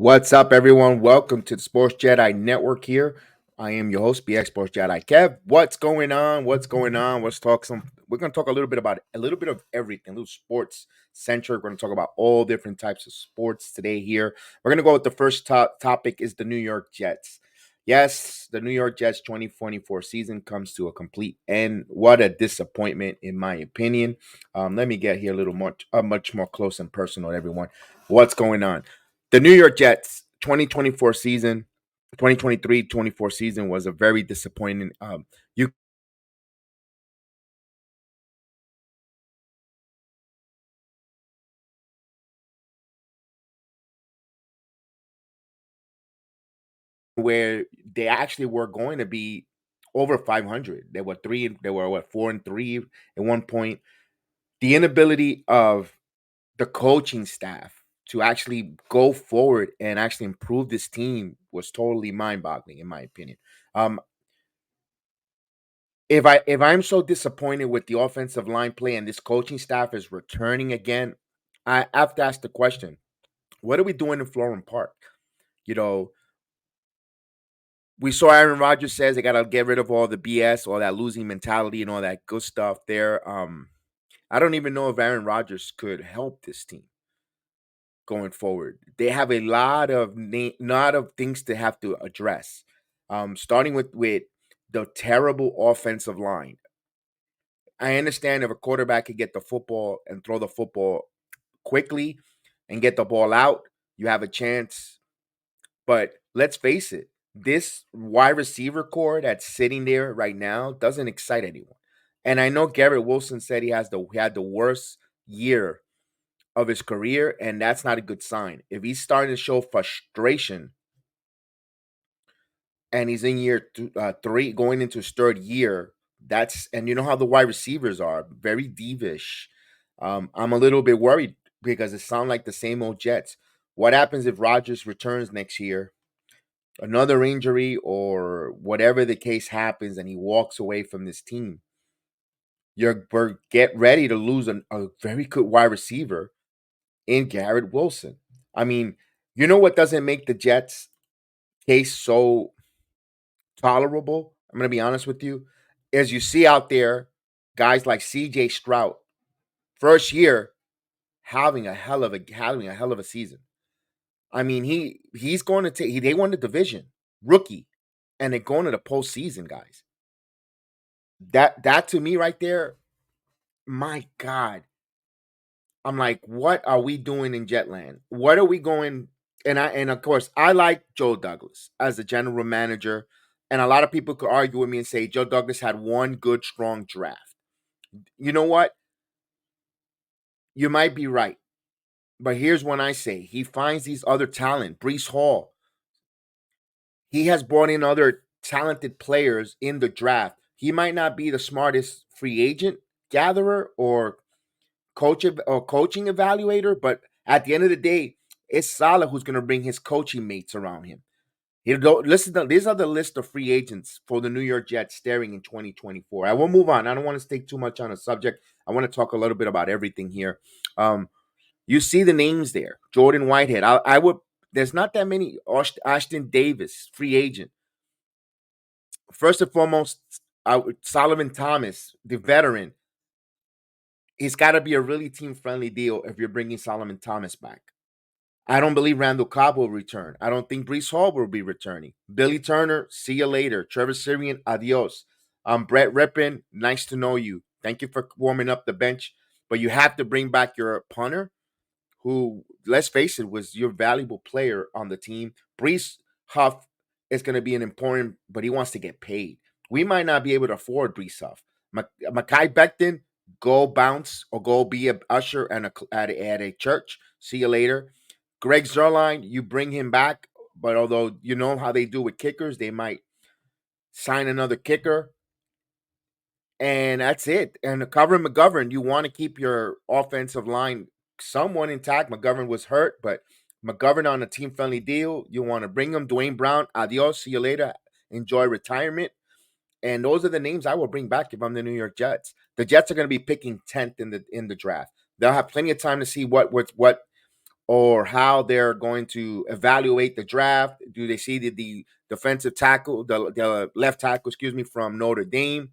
What's up, everyone? Welcome to the Sports Jedi Network here. I am your host, BX Sports Jedi Kev. What's going on? What's going on? Let's talk some. We're going to talk a little bit about a little bit of everything, a little sports centric. We're going to talk about all different types of sports today here. We're going to go with the first topic is the New York Jets. Yes, the New York Jets 2024 season comes to a complete end. What a disappointment, in my opinion. Let me get here a little much more close and personal, everyone. What's going on? The New York Jets 2024 season, 2023-24 season was a very disappointing. You where they actually were going to be over 500. They were three. They were 4-3 at one point. The inability of the coaching staff to actually go forward and actually improve this team was totally mind-boggling, in my opinion. Um, if I'm so disappointed with the offensive line play and this coaching staff is returning again, I have to ask the question: what are we doing in Florham Park? You know, we saw Aaron Rodgers says they got to get rid of all the BS, all that losing mentality, and all that good stuff there. I don't even know if Aaron Rodgers could help this team going forward. They have a lot of things to have to address. Starting with the terrible offensive line. I understand if a quarterback can get the football and throw the football quickly and get the ball out, you have a chance. But let's face it, this wide receiver core that's sitting there right now doesn't excite anyone. And I know Garrett Wilson said he had the worst year of his career, and that's not a good sign. If he's starting to show frustration and he's in three, going into his third year, and you know how the wide receivers are, very divish. I'm a little bit worried because it sounds like the same old Jets. What happens if Rodgers returns next year, another injury or whatever the case happens, and he walks away from this team? Get ready to lose a very good wide receiver in Garrett Wilson. I mean, you know what doesn't make the Jets case so tolerable? I'm going to be honest with you. As you see out there, guys like CJ Stroud, first year having a hell of a season. I mean, he's going to take. They won the division, rookie, and they're going to the postseason, guys. That to me right there, my God, I'm like, what are we doing in Jetland? What are we going? And of course, I like Joe Douglas as the general manager, and a lot of people could argue with me and say Joe Douglas had one good, strong draft. You know what? You might be right, but here's when I say he finds these other talent. Brees Hall, he has brought in other talented players in the draft. He might not be the smartest free agent gatherer or coaching evaluator, but at the end of the day, it's Salah who's going to bring his coaching mates around him. These are the list of free agents for the New York Jets staring in 2024. I will move on. I don't want to stay too much on a subject. I want to talk a little bit about everything here. Um, you see the names there. Jordan Whitehead. I would. There's not that many. Ashton Davis, free agent. First and foremost, Solomon Thomas, the veteran. It's got to be a really team friendly deal if you're bringing Solomon Thomas back. I don't believe Randall Cobb will return. I don't think Brees Hall will be returning. Billy Turner, see you later. Trevor Syrian, adios. Brett Rippin, nice to know you. Thank you for warming up the bench. But you have to bring back your punter, who, let's face it, was your valuable player on the team. Brees Huff is going to be an important, but he wants to get paid. We might not be able to afford Brees Huff. Makai Becton, go bounce or go be a usher at a church. See you later. Greg Zerline, you bring him back, but although you know how they do with kickers, they might sign another kicker, and that's it. And covering McGovern, you want to keep your offensive line somewhat intact. McGovern was hurt, but McGovern on a team-friendly deal, you want to bring him. Dwayne Brown, adios, see you later. Enjoy retirement. And those are the names I will bring back if I'm the New York Jets. The Jets are going to be picking 10th in the draft. They'll have plenty of time to see what or how they're going to evaluate the draft. Do they see the defensive tackle, the left tackle, excuse me, from Notre Dame?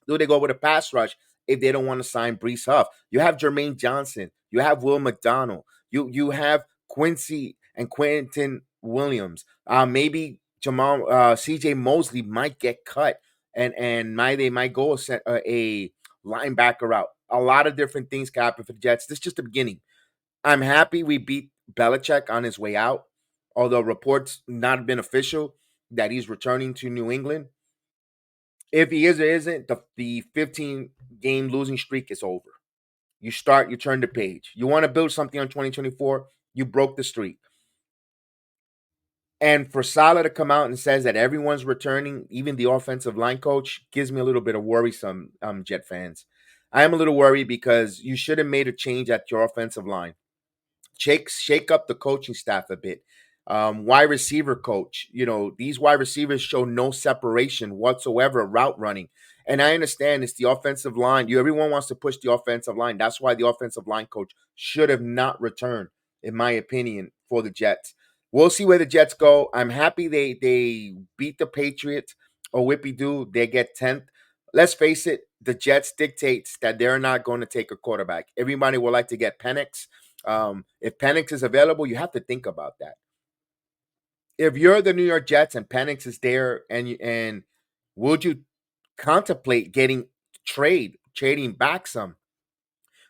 Do they go with a pass rush if they don't want to sign Brees Huff? You have Jermaine Johnson. You have Will McDonald. You have Quincy and Quentin Williams. Maybe Jamal C.J. Mosley might get cut, and they might go a linebacker out. A lot of different things can happen for the Jets. This is just the beginning. I'm happy we beat Belichick on his way out, although reports not been official that he's returning to New England. If he is or isn't, the 15 game losing streak is over. You turn the page. You want to build something on 2024, you broke the streak. And for Salah to come out and says that everyone's returning, even the offensive line coach, gives me a little bit of worrisome, Jet fans. I am a little worried because you should have made a change at your offensive line. Shake up the coaching staff a bit. Wide receiver coach, these wide receivers show no separation whatsoever route running. And I understand it's the offensive line. Everyone wants to push the offensive line. That's why the offensive line coach should have not returned, in my opinion, for the Jets. We'll see where the Jets go. I'm happy they beat the Patriots. Or whippy do, they get 10th. Let's face it, the Jets dictates that they're not going to take a quarterback. Everybody would like to get Penix. If Penix is available, you have to think about that. If you're the New York Jets and Penix is there, and would you contemplate trading back some,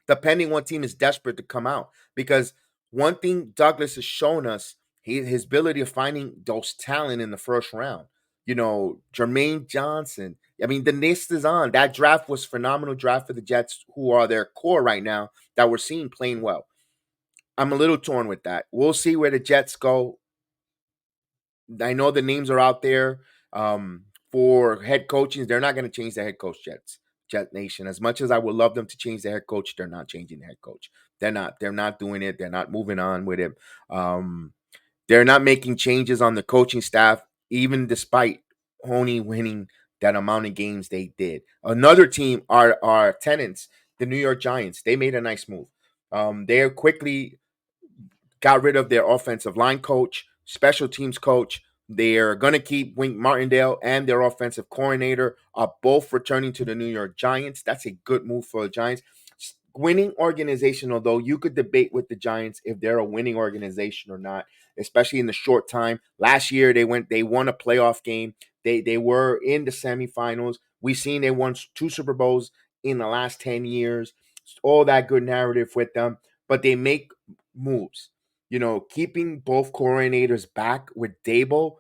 depending what team is desperate to come out? Because one thing Douglas has shown us, his ability of finding those talent in the first round. Jermaine Johnson. I mean, the list is on. That draft was phenomenal draft for the Jets, who are their core right now, that we're seeing playing well. I'm a little torn with that. We'll see where the Jets go. I know the names are out there for head coaching. They're not going to change the head coach, Jet Nation. As much as I would love them to change the head coach, they're not changing the head coach. They're not. They're not doing it. They're not moving on with him. They're not making changes on the coaching staff, even despite Honey winning that amount of games they did. Another team are our tenants, the New York Giants. They made a nice move. They're quickly got rid of their offensive line coach, special teams coach. They're going to keep Wink Martindale and their offensive coordinator are both returning to the New York Giants. That's a good move for the Giants. Winning organization, although you could debate with the Giants if they're a winning organization or not, especially in the short time. Last year they won a playoff game. They were in the semifinals. We've seen they won 2 Super Bowls in the last 10 years. All that good narrative with them, but they make moves. Keeping both coordinators back with Daboll.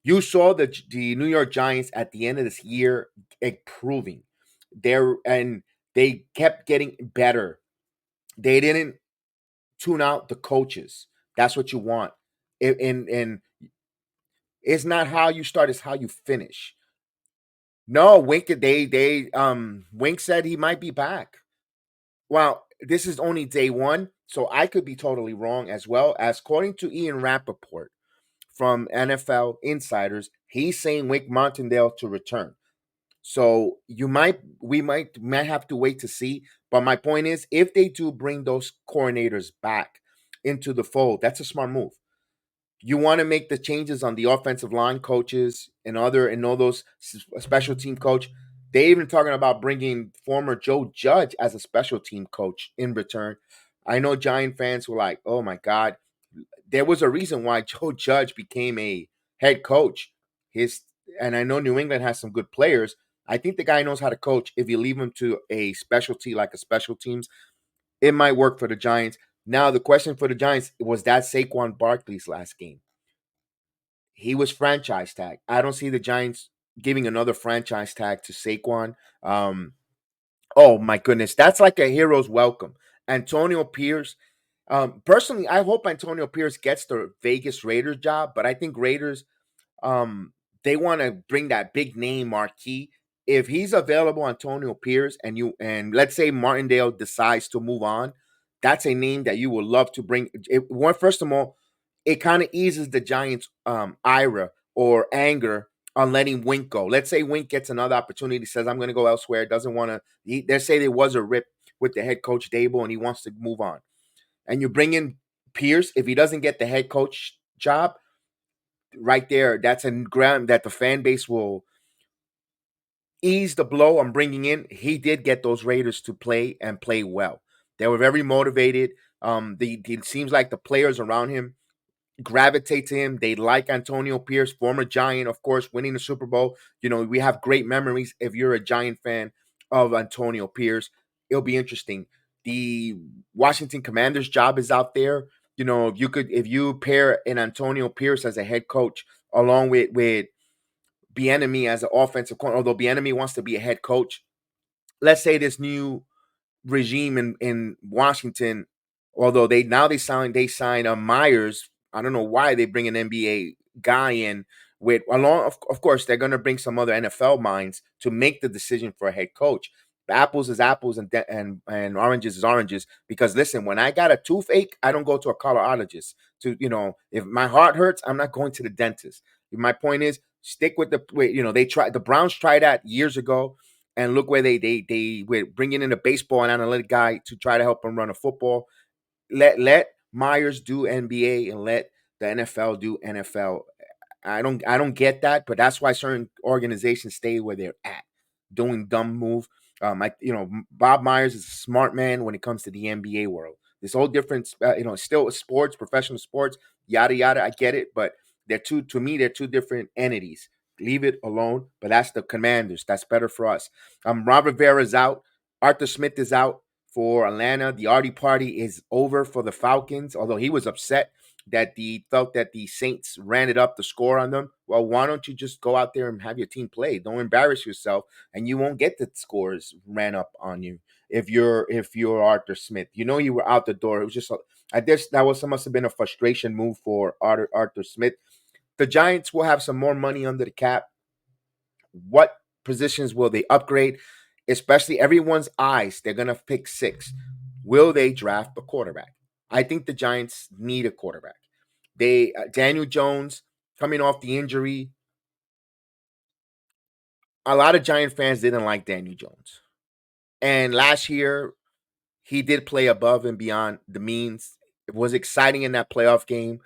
You saw the New York Giants at the end of this year improving. They kept getting better. They didn't tune out the coaches. That's what you want. And it's not how you start, it's how you finish. No, Wink said he might be back. Well, this is only day one, so I could be totally wrong as well. As according to Ian Rappaport from NFL Insiders, he's saying Wink Martindale to return. So we might have to wait to see. But my point is, if they do bring those coordinators back into the fold, that's a smart move. You want to make the changes on the offensive line coaches and all those special team coach. They even talking about bringing former Joe Judge as a special team coach in return. I know Giant fans were like, "Oh my God." There was a reason why Joe Judge became a head coach. And I know New England has some good players. I think the guy knows how to coach. If you leave him to a specialty like a special teams, it might work for the Giants. Now the question for the Giants was that Saquon Barkley's last game. He was franchise tag. I don't see the Giants giving another franchise tag to Saquon. Oh my goodness, that's like a hero's welcome. Antonio Pierce. Personally, I hope Antonio Pierce gets the Vegas Raiders job, but I think Raiders, they want to bring that big name marquee. If he's available, Antonio Pierce, and let's say Martindale decides to move on, that's a name that you would love to bring. First of all, it kind of eases the Giants' ira or anger on letting Wink go. Let's say Wink gets another opportunity, says I'm going to go elsewhere, doesn't want to. They say there was a rip with the head coach Daboll, and he wants to move on. And you bring in Pierce, if he doesn't get the head coach job, right there, that's a ground that the fan base will ease the blow I'm bringing in. He did get those Raiders to play and play well. They were very motivated. It seems like the players around him gravitate to him. They like Antonio Pierce, former Giant, of course, winning the Super Bowl. We have great memories if you're a Giant fan of Antonio Pierce. It'll be interesting. The Washington Commanders job is out there. If you pair an Antonio Pierce as a head coach along with Bieniemy as an offensive coordinator, although Bieniemy wants to be a head coach, let's say this new regime in Washington, although they sign Myers. I don't know why they bring an NBA guy in with along. Of course, they're going to bring some other NFL minds to make the decision for a head coach. Apples is apples and oranges is oranges. Because listen, when I got a toothache, I don't go to a colorologist. If my heart hurts, I'm not going to the dentist. My point is, stick with the Browns tried that years ago, and look where they were bringing in a baseball and analytic guy to try to help him run a football. Let Myers do NBA and let the NFL do NFL. I don't get that, but that's why certain organizations stay where they're at, doing dumb move. Bob Myers is a smart man when it comes to the NBA world. This whole different, still sports, professional sports, yada yada. I get it, but they're two different entities. Leave it alone. But that's the Commanders. That's better for us. Robert Rivera's out. Arthur Smith is out for Atlanta. The Artie party is over for the Falcons, although he was upset that he felt that the Saints ran it up the score on them. Well, why don't you just go out there and have your team play? Don't embarrass yourself, and you won't get the scores ran up on you if you're Arthur Smith. You were out the door. It was just I guess must have been a frustration move for Arthur Smith. The Giants will have some more money under the cap. What positions will they upgrade? Especially everyone's eyes, they're gonna pick six. Will they draft a quarterback? I think the Giants need a quarterback. Daniel Jones coming off the injury. A lot of Giant fans didn't like Daniel Jones, and last year he did play above and beyond the means. It was exciting in that playoff game.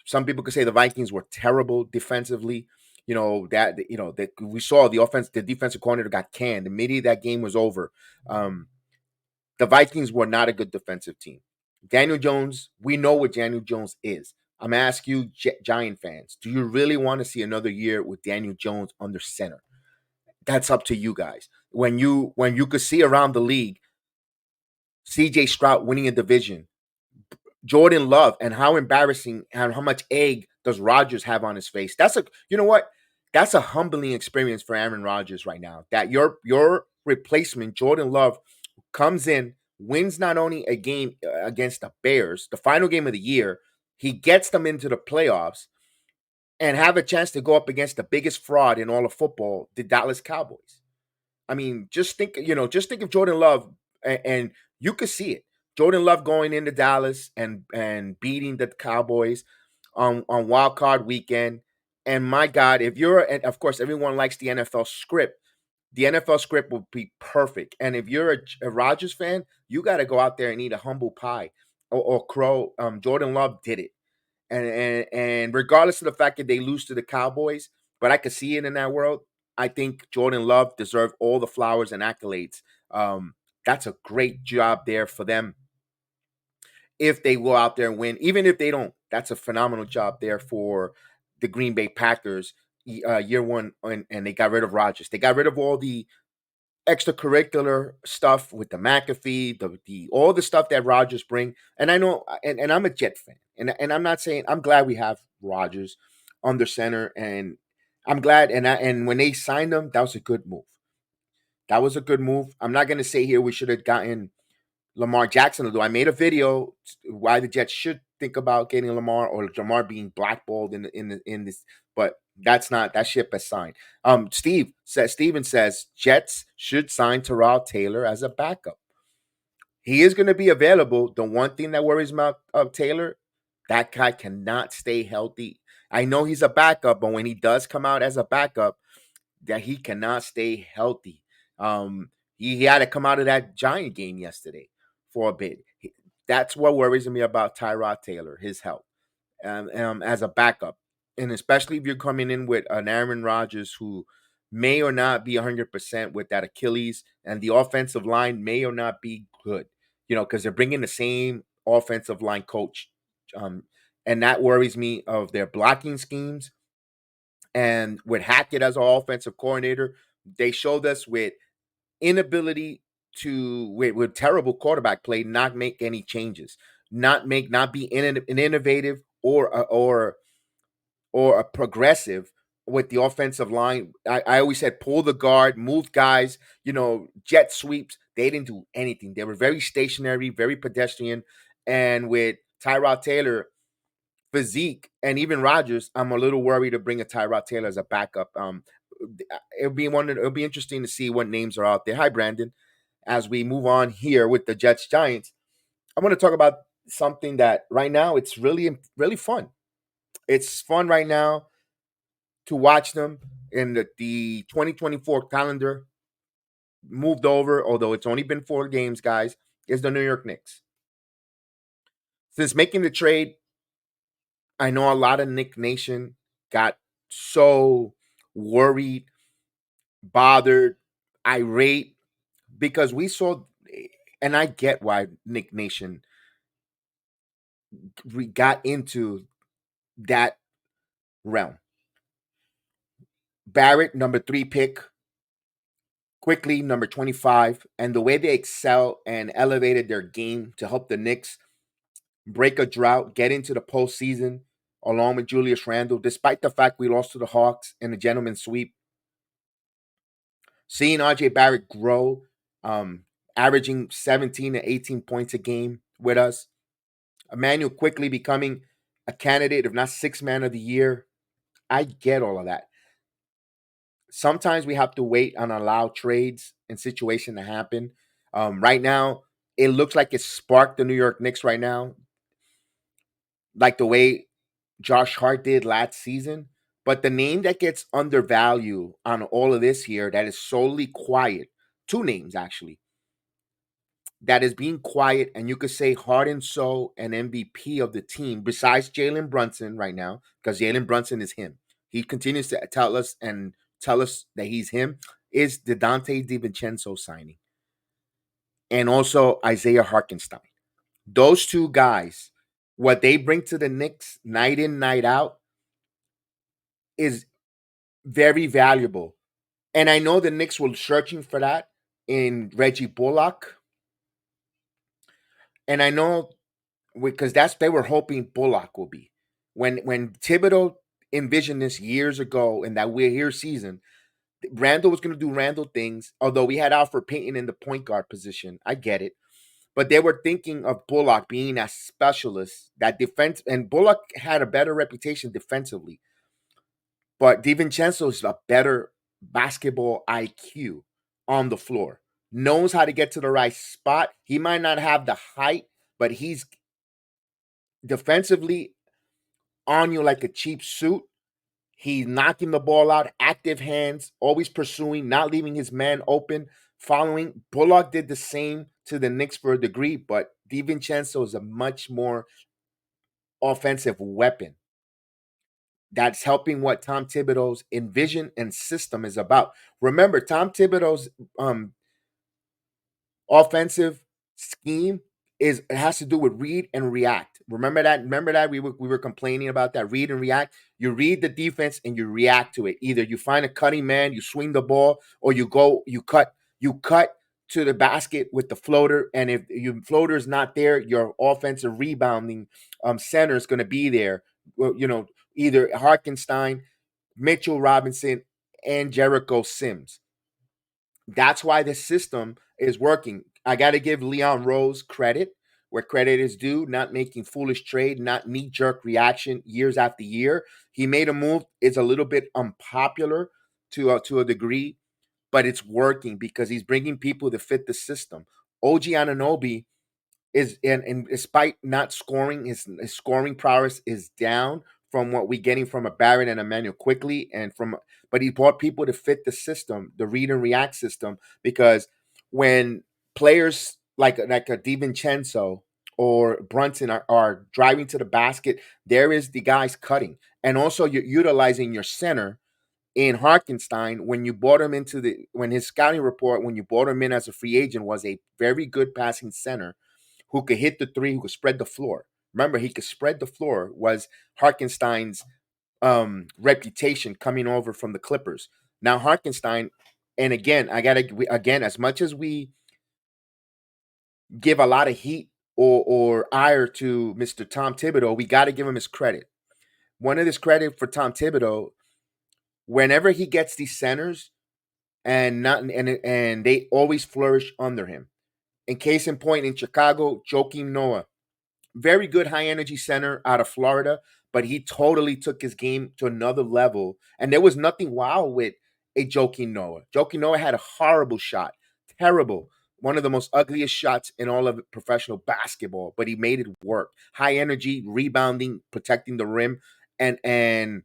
Some people could say the Vikings were terrible defensively. That we saw the defensive coordinator got canned immediately that game was over. The Vikings were not a good defensive team. Daniel Jones, we know what Daniel Jones is. I'm gonna ask you, Giant fans, do you really want to see another year with Daniel Jones under center? That's up to you guys. When you could see around the league, C.J. Stroud winning a division, Jordan Love, and how embarrassing and how much egg does Rodgers have on his face? You know what? That's a humbling experience for Aaron Rodgers right now. That your replacement, Jordan Love, comes in, wins not only a game against the Bears, the final game of the year, he gets them into the playoffs and have a chance to go up against the biggest fraud in all of football, the Dallas Cowboys. I mean, just think of Jordan Love, and you could see it. Jordan Love going into Dallas and beating the Cowboys on Wild Card Weekend. And my God, and of course, everyone likes the NFL script. The NFL script will be perfect. And if you're a Rodgers fan, you got to go out there and eat a humble pie or crow. Jordan Love did it, and regardless of the fact that they lose to the Cowboys, but I could see it in that world. I think Jordan Love deserved all the flowers and accolades. That's a great job there for them. If they go out there and win, even if they don't, that's a phenomenal job there for the Green Bay Packers. Year one, and they got rid of Rodgers. They got rid of all the extracurricular stuff with the McAfee, the all the stuff that Rodgers bring. And I know, and I'm a Jet fan, and I'm not saying I'm glad we have Rodgers under center, and I'm glad. And when they signed him, that was a good move. That was a good move. I'm not going to say here we should have gotten Lamar Jackson, although I made a video why the Jets should think about getting Lamar or Lamar being blackballed in this, but that's not that ship has signed. Steven says Jets should sign Terrell Taylor as a backup. He is going to be available. The one thing that worries me about Taylor, that guy cannot stay healthy. I know he's a backup, but when he does come out as a backup, that he cannot stay healthy. He had to come out of that Giant game yesterday for a bit. That's what worries me about Tyrod Taylor, his health, as a backup, and especially if you're coming in with an Aaron Rodgers who may or not be 100% with that Achilles, and the offensive line may or not be good, because they're bringing the same offensive line coach, um, and that worries me of their blocking schemes. And with Hackett as our offensive coordinator, they showed us with inability to with terrible quarterback play, not make any changes, not be an innovative or a progressive with the offensive line. I always said pull the guard, move guys, jet sweeps. They didn't do anything. They were very stationary, very pedestrian. And with Tyrod Taylor physique and even Rodgers, I'm a little worried to bring a Tyrod Taylor as a backup. It'll be interesting to see what names are out there. Hi, Brandon. As we move on here with the Jets Giants, I want to talk about something that right now it's really really fun. It's fun right now to watch them in the 2024 calendar moved over, although it's only been 4 games, guys, is the New York Knicks. Since making the trade, I know a lot of Knick Nation got so worried, bothered, irate because we saw, and I get why Knick Nation we got into that realm. Barrett, number 3 pick, quickly number 25, and the way they excel and elevated their game to help the Knicks break a drought, get into the postseason, along with Julius Randle, despite the fact we lost to the Hawks in the gentleman's sweep. Seeing RJ Barrett grow, averaging 17 to 18 points a game with us. Emmanuel quickly becoming a candidate, if not 6th man of the year. I get all of that. Sometimes we have to wait and allow trades and situation to happen. Right now, it looks like it sparked the New York Knicks right now, like the way Josh Hart did last season. But the name that gets undervalued on all of this here that is solely quiet, 2 names actually, that is being quiet, and you could say heart and soul and MVP of the team, besides Jalen Brunson right now, because Jalen Brunson is him. He continues to tell us that he's him, is the Dante DiVincenzo signing. And also Isaiah Hartenstein. Those 2 guys, what they bring to the Knicks night in, night out, is very valuable. And I know the Knicks were searching for that in Reggie Bullock. And I know because they were hoping Bullock will be. When Thibodeau envisioned this years ago in that We're Here season, Randall was going to do Randall things, although we had Alfred Payton in the point guard position. I get it. But they were thinking of Bullock being a specialist, that defense, and Bullock had a better reputation defensively. But DiVincenzo is a better basketball IQ on the floor. Knows how to get to the right spot. He might not have the height, but he's defensively on you like a cheap suit. He's knocking the ball out, active hands, always pursuing, not leaving his man open, following. Bullock did the same to the Knicks for a degree, but DiVincenzo is a much more offensive weapon. That's helping what Tom Thibodeau's envision and system is about. Remember, Tom Thibodeau's offensive scheme it has to do with read and react. Remember that we were complaining about that read and react. You read the defense and you react to it. Either you find a cutting man, you swing the ball, or you cut to the basket with the floater. And if your floater is not there, your offensive rebounding center is going to be there. Well, either Hartenstein, Mitchell Robinson, and Jericho Sims. That's why the system is working. I got to give Leon Rose credit where credit is due, not making foolish trade, not knee-jerk reaction years after year. He made a move. It's a little bit unpopular to a degree, but it's working because he's bringing people to fit the system. OG Anunoby is, and despite not scoring, his scoring prowess is down from what we're getting from a Barrett and Emmanuel quickly, but he brought people to fit the system, the read and react system, because when players like a DiVincenzo or Brunson are driving to the basket, there is the guys cutting. And also you're utilizing your center in Hartenstein when you brought him into when his scouting report, when you brought him in as a free agent, was a very good passing center who could hit the three, who could spread the floor. Remember, he could spread the floor, was Hartenstein's reputation coming over from the Clippers. Now Hartenstein, and again, again, as much as we give a lot of heat or ire to Mr. Tom Thibodeau, we got to give him his credit. One of his credit for Tom Thibodeau, whenever he gets these centers, and they always flourish under him. In case in point, in Chicago, Joakim Noah, very good high energy center out of Florida, but he totally took his game to another level. And there was nothing wild with a Joakim Noah. Joakim Noah had a horrible shot, terrible, one of the most ugliest shots in all of professional basketball, but he made it work. High energy, rebounding, protecting the rim, and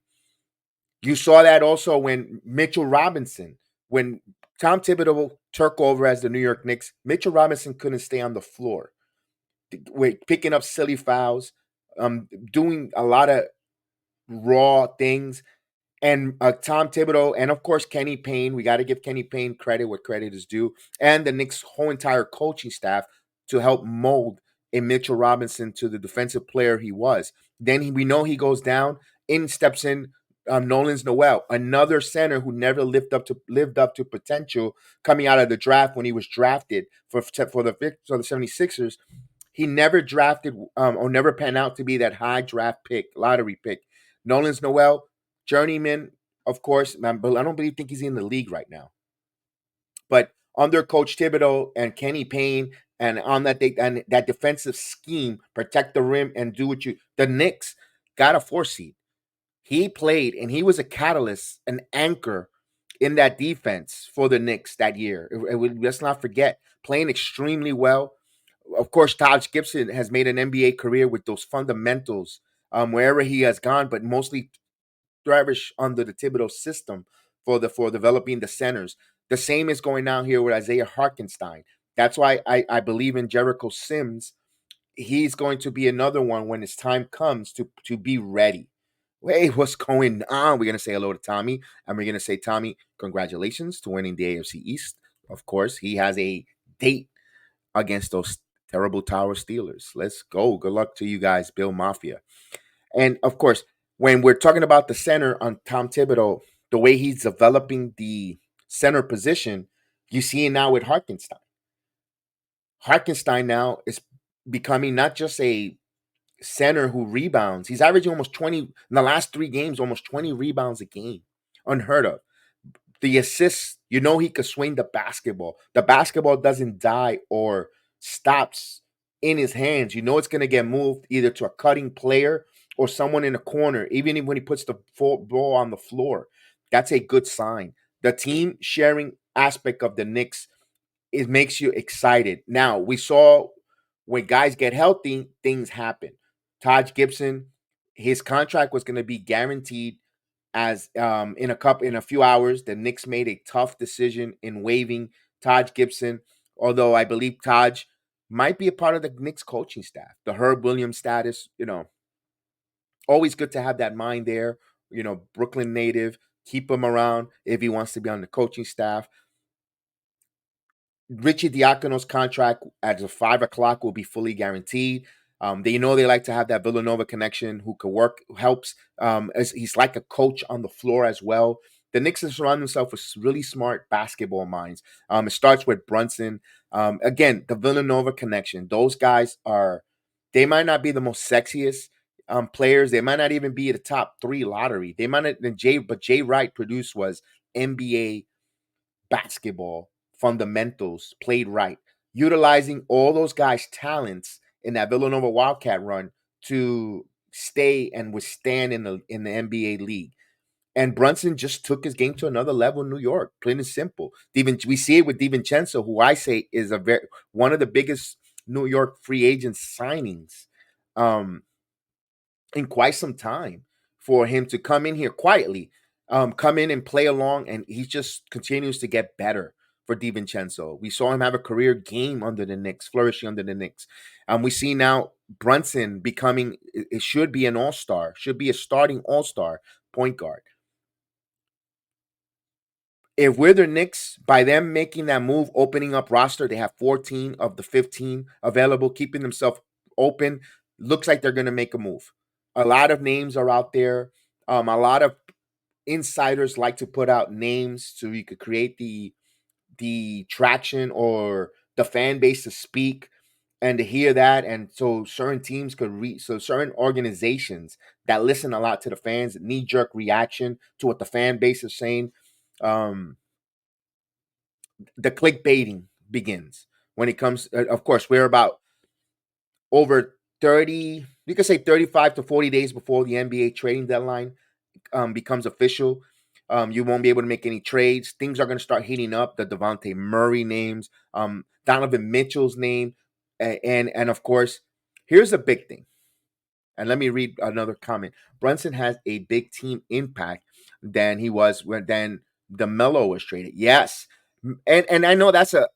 you saw that also when Mitchell Robinson, when Tom Thibodeau took over as the New York Knicks, Mitchell Robinson couldn't stay on the floor, picking up silly fouls, doing a lot of raw things. And Tom Thibodeau, and of course Kenny Payne. We got to give Kenny Payne credit where credit is due, and the Knicks' whole entire coaching staff to help mold a Mitchell Robinson to the defensive player he was. Then we know he goes down. In steps in Nolan's Noel, another center who never lived up to potential coming out of the draft when he was drafted for the 76ers. He never drafted or never panned out to be that high draft pick, lottery pick. Nolan's Noel, journeyman, of course, but I don't think he's in the league right now. But under Coach Thibodeau and Kenny Payne, and on that defensive scheme, protect the rim and do what the Knicks got a 4 seed. He played and he was a catalyst, an anchor in that defense for the Knicks that year. Let's not forget, playing extremely well. Of course, Taj Gibson has made an NBA career with those fundamentals wherever he has gone, but mostly thrivish under the Thibodeau system for developing the centers. The same is going on here with Isaiah Hartenstein. That's why I believe in Jericho Sims. He's going to be another one when his time comes to be ready. Hey, what's going on? We're gonna say hello to Tommy, and we're gonna say, Tommy, congratulations to winning the AFC East. Of course, he has a date against those terrible Tower Steelers. Let's go. Good luck to you guys, Bill Mafia. And of course, when we're talking about the center on Tom Thibodeau, the way he's developing the center position, you see it now with Hartenstein. Hartenstein now is becoming not just a center who rebounds. He's averaging almost 20 in the last 3 games, almost 20 rebounds a game. Unheard of. The assists, he could swing the basketball. The basketball doesn't die or stops in his hands. It's going to get moved either to a cutting player or someone in the corner, even when he puts the ball on the floor. That's a good sign. The team sharing aspect of the Knicks, it makes you excited. Now, we saw when guys get healthy, things happen. Taj Gibson, his contract was going to be guaranteed as in a few hours. The Knicks made a tough decision in waiving Taj Gibson, although I believe Taj might be a part of the Knicks coaching staff. The Herb Williams status, always good to have that mind there. Brooklyn native, keep him around if he wants to be on the coaching staff. Richie Diacono's contract at the 5 o'clock will be fully guaranteed. They like to have that Villanova connection who could work, who helps. As he's like a coach on the floor as well. The Knicks have surrounded themselves with really smart basketball minds. It starts with Brunson. Again, the Villanova connection. Those guys they might not be the most sexiest players. They might not even be the top 3 lottery. They might not, but Jay Wright produced was NBA basketball fundamentals played right, utilizing all those guys' talents in that Villanova Wildcat run to stay and withstand in the NBA league. And Brunson just took his game to another level in New York, plain and simple. We see it with DiVincenzo, who I say is one of the biggest New York free agent signings in quite some time, for him to come in here quietly, come in and play along, and he just continues to get better for DiVincenzo. We saw him have a career game under the Knicks, flourishing under the Knicks. We see now Brunson becoming, it should be an all-star, should be a starting all-star point guard. If we're the Knicks, by them making that move, opening up roster, they have 14 of the 15 available, keeping themselves open. Looks like they're going to make a move. A lot of names are out there. A lot of insiders like to put out names so you could create the traction or the fan base to speak and to hear that, and so certain teams could reach, so certain organizations that listen a lot to the fans, knee jerk reaction to what the fan base is saying. Um, the clickbaiting begins when it comes. Of course, we're about over 30. You could say 35 to 40 days before the NBA trading deadline becomes official. You won't be able to make any trades. Things are going to start heating up. The Devontae Murray names, Donovan Mitchell's name, and of course, here's a big thing. And let me read another comment. Brunson has a big team impact than he was when then the Melo was traded. Yes, and I know that's a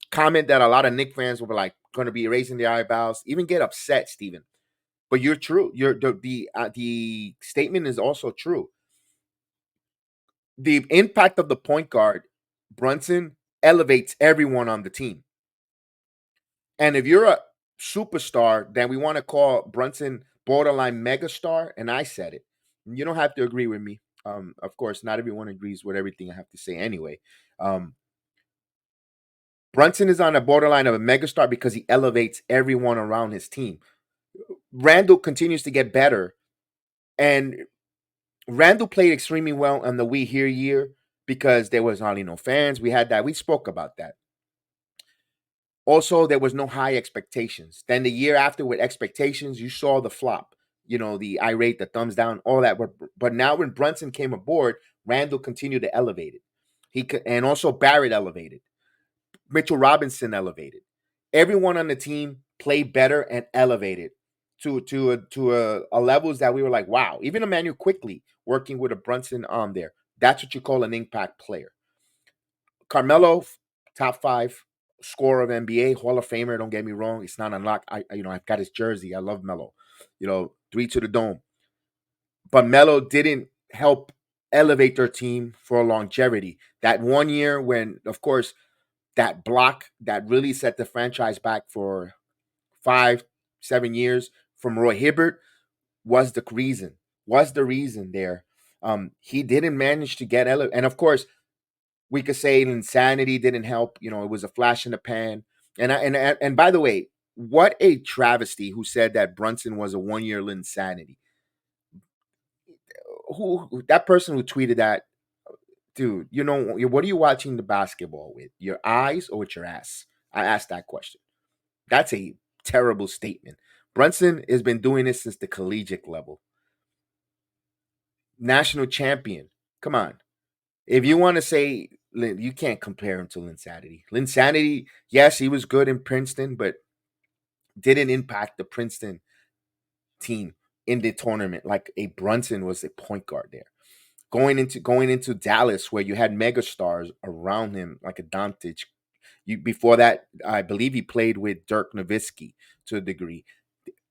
comment that a lot of Knicks fans will be like going to be raising their eyebrows, even get upset, Steven. But you're true. The statement is also true. The impact of the point guard, Brunson, elevates everyone on the team. And if you're a superstar, then we want to call Brunson borderline megastar, and I said it. You don't have to agree with me. Of course, not everyone agrees with everything I have to say anyway. Um, Brunson is on the borderline of a megastar because he elevates everyone around his team. Randall continues to get better, and Randall played extremely well on the We Here year because there was hardly no fans. We had that. We spoke about that. Also, there was no high expectations. Then the year after with expectations, you saw the flop. You know, the irate, the thumbs down, all that. But now when Brunson came aboard, Randall continued to elevate it. He could, and also Barrett elevated. Mitchell Robinson elevated. Everyone on the team played better and elevated to a levels that we were like, wow. Even Emmanuel Quickly working with a Brunson arm there. That's what you call an impact player. Carmelo, top 5 scorer of NBA, Hall of Famer. Don't get me wrong, it's not unlocked. I've got his jersey. I love Melo. 3 to the dome. But Melo didn't help elevate their team for longevity. That one year when, of course, that block that really set the franchise back for 5-7 years from Roy Hibbert was the reason. Was the reason there. He didn't manage to get elevated, and of course, we could say insanity didn't help. It was a flash in the pan. And by the way, what a travesty who said that Brunson was a 1-year insanity. Who that person who tweeted that, dude? What are you watching the basketball with? Your eyes or with your ass? I asked that question. That's a terrible statement. Brunson has been doing this since the collegiate level. National champion. Come on. If you want to say, you can't compare him to Linsanity. Linsanity, yes, he was good in Princeton, but didn't impact the Princeton team in the tournament like a Brunson was a point guard there. Going into Dallas, where you had megastars around him like a Doncic. Before that, I believe he played with Dirk Nowitzki to a degree,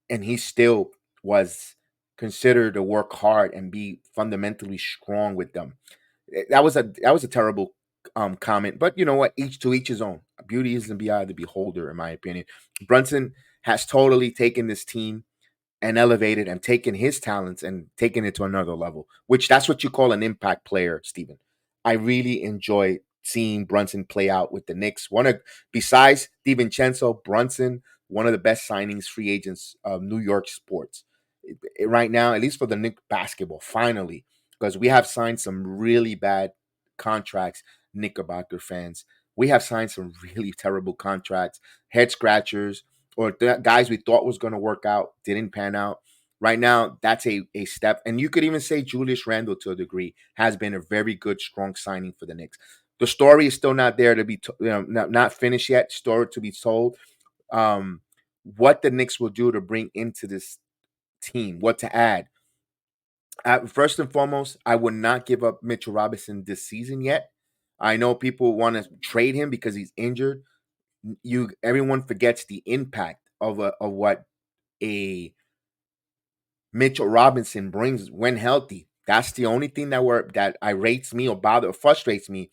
and he still was considered to work hard and be fundamentally strong with them. That was a terrible comment, but you know what? Each to each his own. Beauty is in the eye of the beholder, in my opinion. Brunson has totally taken this team and elevated and taken his talents and taken it to another level, which that's what you call an impact player, Stephen. I really enjoy seeing Brunson play out with the Knicks. Besides DiVincenzo, Brunson, one of the best signings, free agents of New York sports right now, at least for the Knicks basketball, finally, because we have signed some really bad contracts, Knickerbocker fans. We have signed some really terrible contracts, head scratchers, or guys we thought was going to work out didn't pan out. Right now, that's a step. And you could even say Julius Randle, to a degree, has been a very good, strong signing for the Knicks. The story is still not there to be, not finished yet. Story to be told. What the Knicks will do to bring into this team, what to add. First and foremost, I would not give up Mitchell Robinson this season yet. I know people want to trade him because he's injured. Everyone forgets the impact of what a Mitchell Robinson brings when healthy. That's the only thing that irates me or bother or frustrates me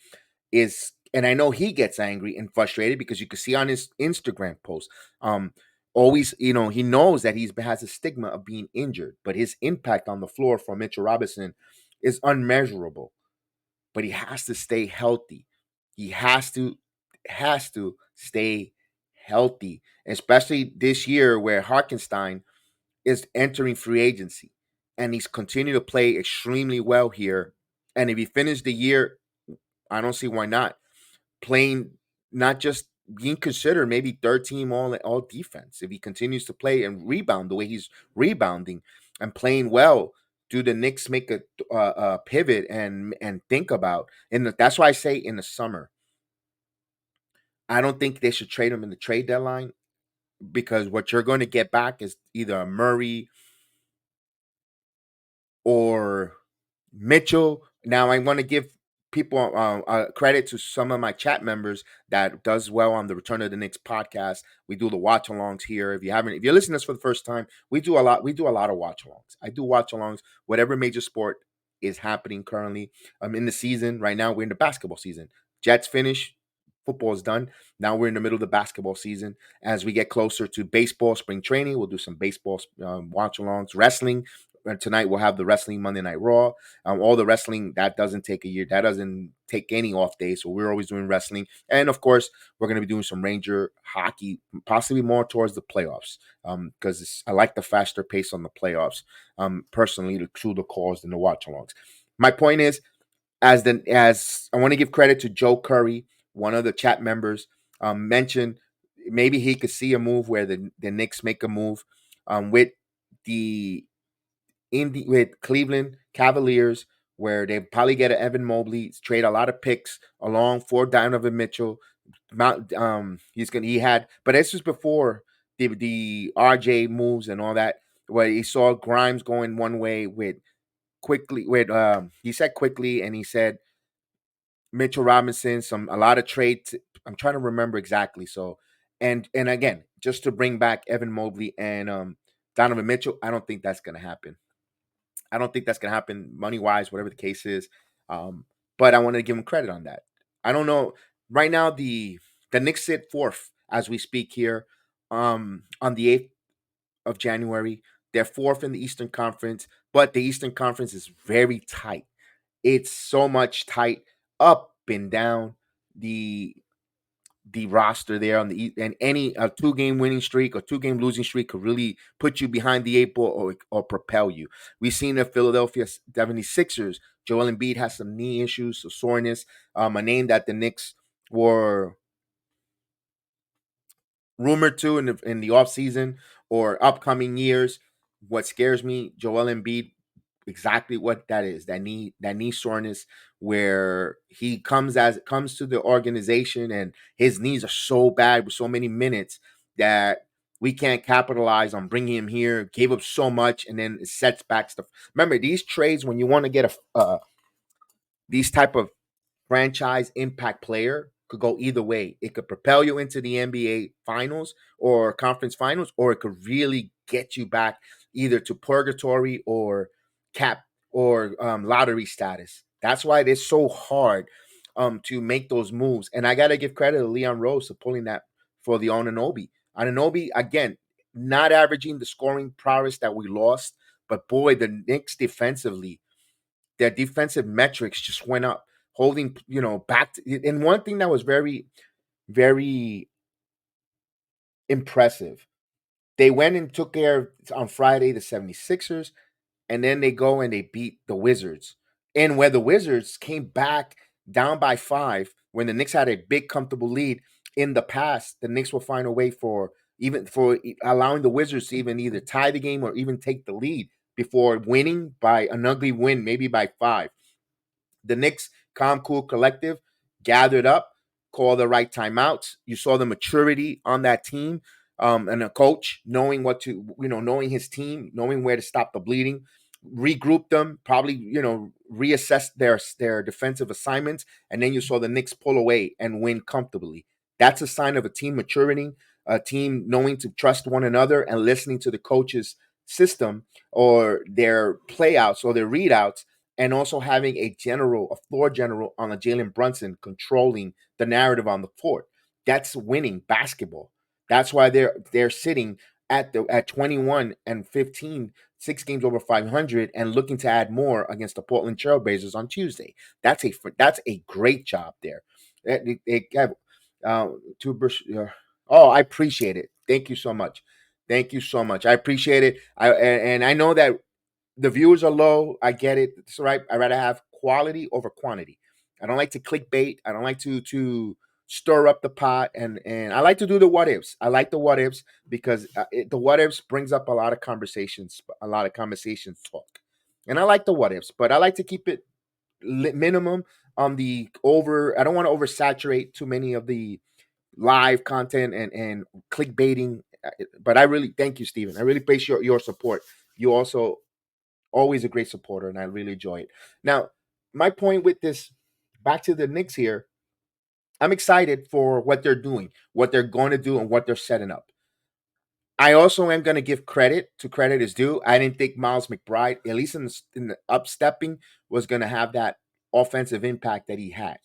is, and I know he gets angry and frustrated because you can see on his Instagram post, um, always, he knows that he's has a stigma of being injured, but his impact on the floor for Mitchell Robinson is unmeasurable. But he has to stay healthy. He has to stay healthy, especially this year where Hartenstein is entering free agency, and he's continued to play extremely well here. And if he finished the year, I don't see why not playing, not just being considered maybe third team all defense. If he continues to play and rebound the way he's rebounding and playing well, do the Knicks make a pivot and think about? And that's why I say in the summer, I don't think they should trade him in the trade deadline, because what you're going to get back is either a Murray or Mitchell. Now, I want to give people credit to some of my chat members that does well on the Return of the Knicks podcast. We do the watch alongs here. If you're listening to this for the first time, we do a lot. We do a lot of watch alongs. I do watch alongs, whatever major sport is happening currently. I'm in the season right now. We're in the basketball season. Jets finish. Football is done. Now we're in the middle of the basketball season. As we get closer to baseball, spring training, we'll do some baseball watch alongs, wrestling. Tonight we'll have the wrestling Monday Night Raw. All the wrestling that doesn't take a year, that doesn't take any off days. So we're always doing wrestling, and of course we're going to be doing some Ranger hockey, possibly more towards the playoffs, because I like the faster pace on the playoffs. Personally, to the calls than the watch alongs. My point is, as I want to give credit to Joe Curry, one of the chat members, mentioned maybe he could see a move where the Knicks make a move with the with Cleveland Cavaliers, where they probably get an Evan Mobley, trade a lot of picks along for Donovan Mitchell. He had, but this was before the RJ moves and all that, where he saw Grimes going one way with quickly with he said quickly, and he said Mitchell Robinson, a lot of trades. I'm trying to remember exactly. So, and again, just to bring back Evan Mobley and Donovan Mitchell, I don't think that's going to happen. I don't think that's going to happen money wise, whatever the case is. But I want to give him credit on that. I don't know. Right now, the Knicks sit fourth as we speak here, on the 8th of January. They're fourth in the Eastern Conference, but the Eastern Conference is very tight. It's so much tight up and down the the roster there on and any a 2 game winning streak or 2 game losing streak could really put you behind the 8 ball or propel you. We've seen the Philadelphia 76ers. Joel Embiid has some knee issues, so soreness. A name that the Knicks were rumored to in the offseason or upcoming years. What scares me, Joel Embiid, exactly what that is. That knee soreness, where he comes to the organization and his knees are so bad with so many minutes that we can't capitalize on bringing him here. Gave up so much, and then it sets back stuff. Remember, these trades, when you want to get these type of franchise impact player, could go either way. It could propel you into the NBA finals or conference finals, or it could really get you back either to purgatory or cap or lottery status. That's why it is so hard to make those moves. And I got to give credit to Leon Rose for pulling that for the Anunoby. Anunoby, again, not averaging the scoring prowess that we lost, but boy, the Knicks defensively, their defensive metrics just went up, holding, back. And one thing that was very, very impressive, they went and took care of, on Friday, the 76ers, and then they go and they beat the Wizards. And where the Wizards came back down by 5, when the Knicks had a big, comfortable lead in the past, the Knicks will find a way for allowing the Wizards to even either tie the game or even take the lead before winning by an ugly win, maybe by 5. The Knicks, calm, cool collective, gathered up, called the right timeouts. You saw the maturity on that team, and a coach knowing knowing his team, knowing where to stop the bleeding. regroup them, probably reassess their defensive assignments, and then you saw the Knicks pull away and win comfortably. That's a sign of a team maturing, a team knowing to trust one another and listening to the coach's system or their playouts or their readouts, and also having a floor general on a Jalen Brunson controlling the narrative on the court. That's winning basketball. That's why they're sitting at 21-15, 6 games over 500, and looking to add more against the Portland Trailblazers on Tuesday. That's a great job there. They have two. Oh, I appreciate it. Thank you so much. Thank you so much. I appreciate it. And I know that the viewers are low. I get it. It's all right. I'd rather have quality over quantity. I don't like to clickbait. I don't like to stir up the pot, and I like to do the what ifs. I like the what ifs because the what ifs brings up a lot of conversations talk, and I like the what ifs, but I like to keep it minimum on the over. I don't want to oversaturate too many of the live content and clickbaiting. But I really thank you, Steven. I really appreciate your support. You also always a great supporter, and I really enjoy it. Now, my point with this, back to the Knicks here, I'm excited for what they're doing, what they're going to do, and what they're setting up. I also am going to give credit is due. I didn't think Miles McBride, at least in the upstepping, was going to have that offensive impact that he had.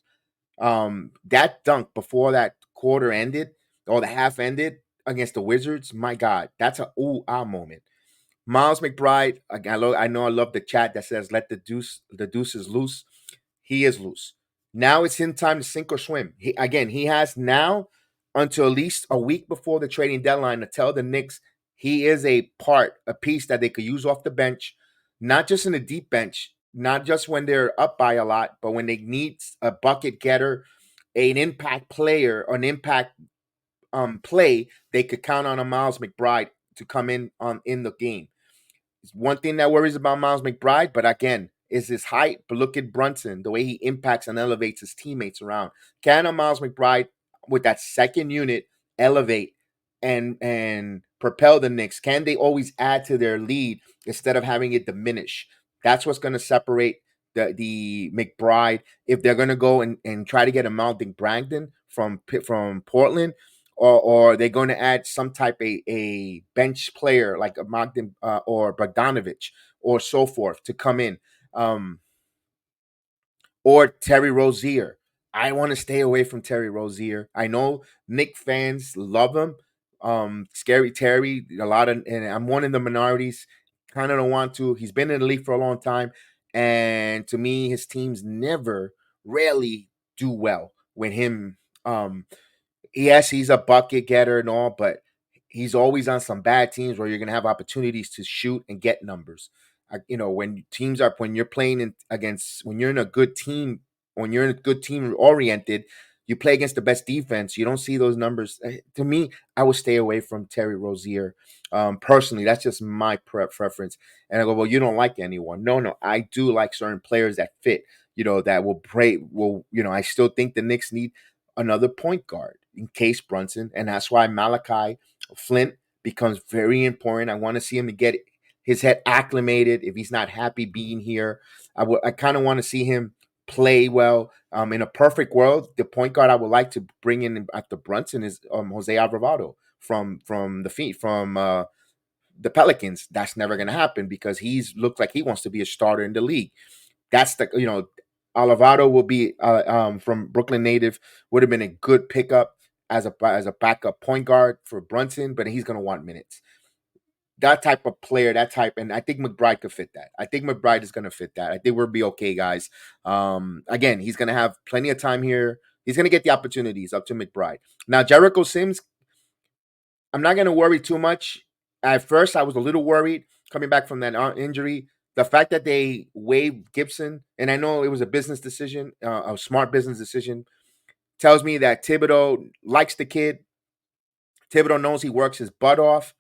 That dunk before that quarter ended or the half ended against the Wizards, my God, that's a ooh ah moment. Miles McBride, I know I love the chat that says let the deuce is loose. He is loose. Now it's in time to sink or swim. He has now until at least a week before the trading deadline to tell the Knicks he is a piece that they could use off the bench, not just in the deep bench, not just when they're up by a lot, but when they need a bucket getter, an impact player, an impact play, they could count on a Miles McBride to come in the game. One thing that worries about Miles McBride, but again, is his height. But look at Brunson, the way he impacts and elevates his teammates around. Can a Miles McBride with that second unit elevate and propel the Knicks? Can they always add to their lead instead of having it diminish? That's what's going to separate the McBride if they're going to go and try to get a mounting Bragdon from Portland, or they're going to add some type of a bench player like a Magden or Bogdanovich or so forth to come in, or Terry Rozier. I want to stay away from Terry Rozier. I know Knick fans love him. Scary Terry, and I'm one of the minorities. Kind of don't want to. He's been in the league for a long time, and to me, his teams rarely do well with him. Yes, he's a bucket getter and all, but he's always on some bad teams where you're going to have opportunities to shoot and get numbers. When you're playing when you're in a good team, when you're in a good team oriented, you play against the best defense. You don't see those numbers. To me, I would stay away from Terry Rozier. Personally, that's just my preference. And I go, well, you don't like anyone. No, I do like certain players that fit. That will play. I still think the Knicks need another point guard in case Brunson, and that's why Malachi Flint becomes very important. I want to see him to get his head acclimated. If he's not happy being here, I kind of want to see him play well. In a perfect world, the point guard I would like to bring in after Brunson is Jose Alvarado from the Pelicans. That's never going to happen because he's looked like he wants to be a starter in the league. That's Alvarado will be from Brooklyn native, would have been a good pickup as a backup point guard for Brunson, but he's going to want minutes. That type of player, and I think McBride could fit that. I think McBride is going to fit that. I think we'll be okay, guys. Again, he's going to have plenty of time here. He's going to get the opportunities up to McBride. Now, Jericho Sims, I'm not going to worry too much. At first, I was a little worried coming back from that injury. The fact that they waived Gibson, and I know it was a business decision, a smart business decision, tells me that Thibodeau likes the kid. Thibodeau knows he works his butt off.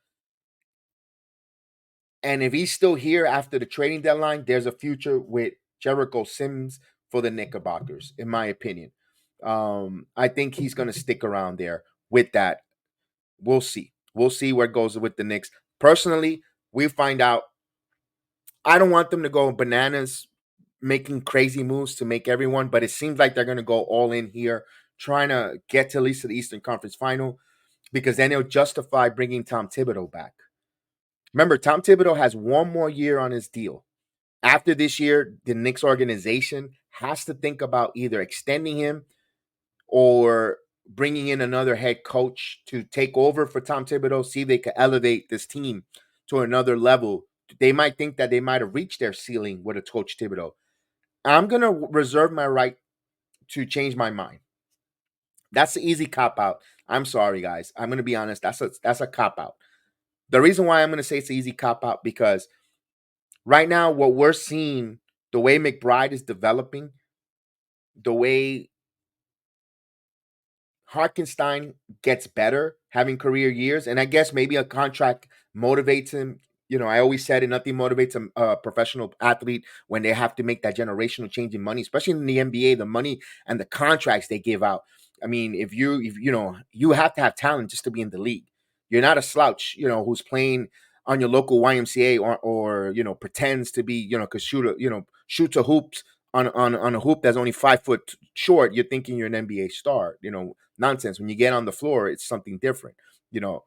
And if he's still here after the trading deadline, there's a future with Jericho Sims for the Knickerbockers, in my opinion. I think he's going to stick around there with that. We'll see. We'll see where it goes with the Knicks. Personally, we find out I don't want them to go bananas making crazy moves to make everyone, but it seems like they're going to go all in here, trying to get to at least to the Eastern Conference Final, because then it'll justify bringing Tom Thibodeau back. Remember, Tom Thibodeau has one more year on his deal. After this year, the Knicks organization has to think about either extending him or bringing in another head coach to take over for Tom Thibodeau, see if they can elevate this team to another level. They might think that they might have reached their ceiling with a coach Thibodeau. I'm going to reserve my right to change my mind. That's the easy cop out. I'm sorry, guys. I'm going to be honest. That's a cop out. The reason why I'm going to say it's an easy cop out because right now, what we're seeing, the way McBride is developing, the way Hartenstein gets better having career years, and I guess maybe a contract motivates him. You know, I always said it, nothing motivates a professional athlete when they have to make that generational change in money, especially in the NBA, the money and the contracts they give out. I mean, if you know, you have to have talent just to be in the league. You're not a slouch, you know, who's playing on your local YMCA or you know, pretends to be, you know, shoots a hoops on a hoop that's only 5 foot short. You're thinking you're an NBA star, you know. Nonsense. When you get on the floor, it's something different. You know,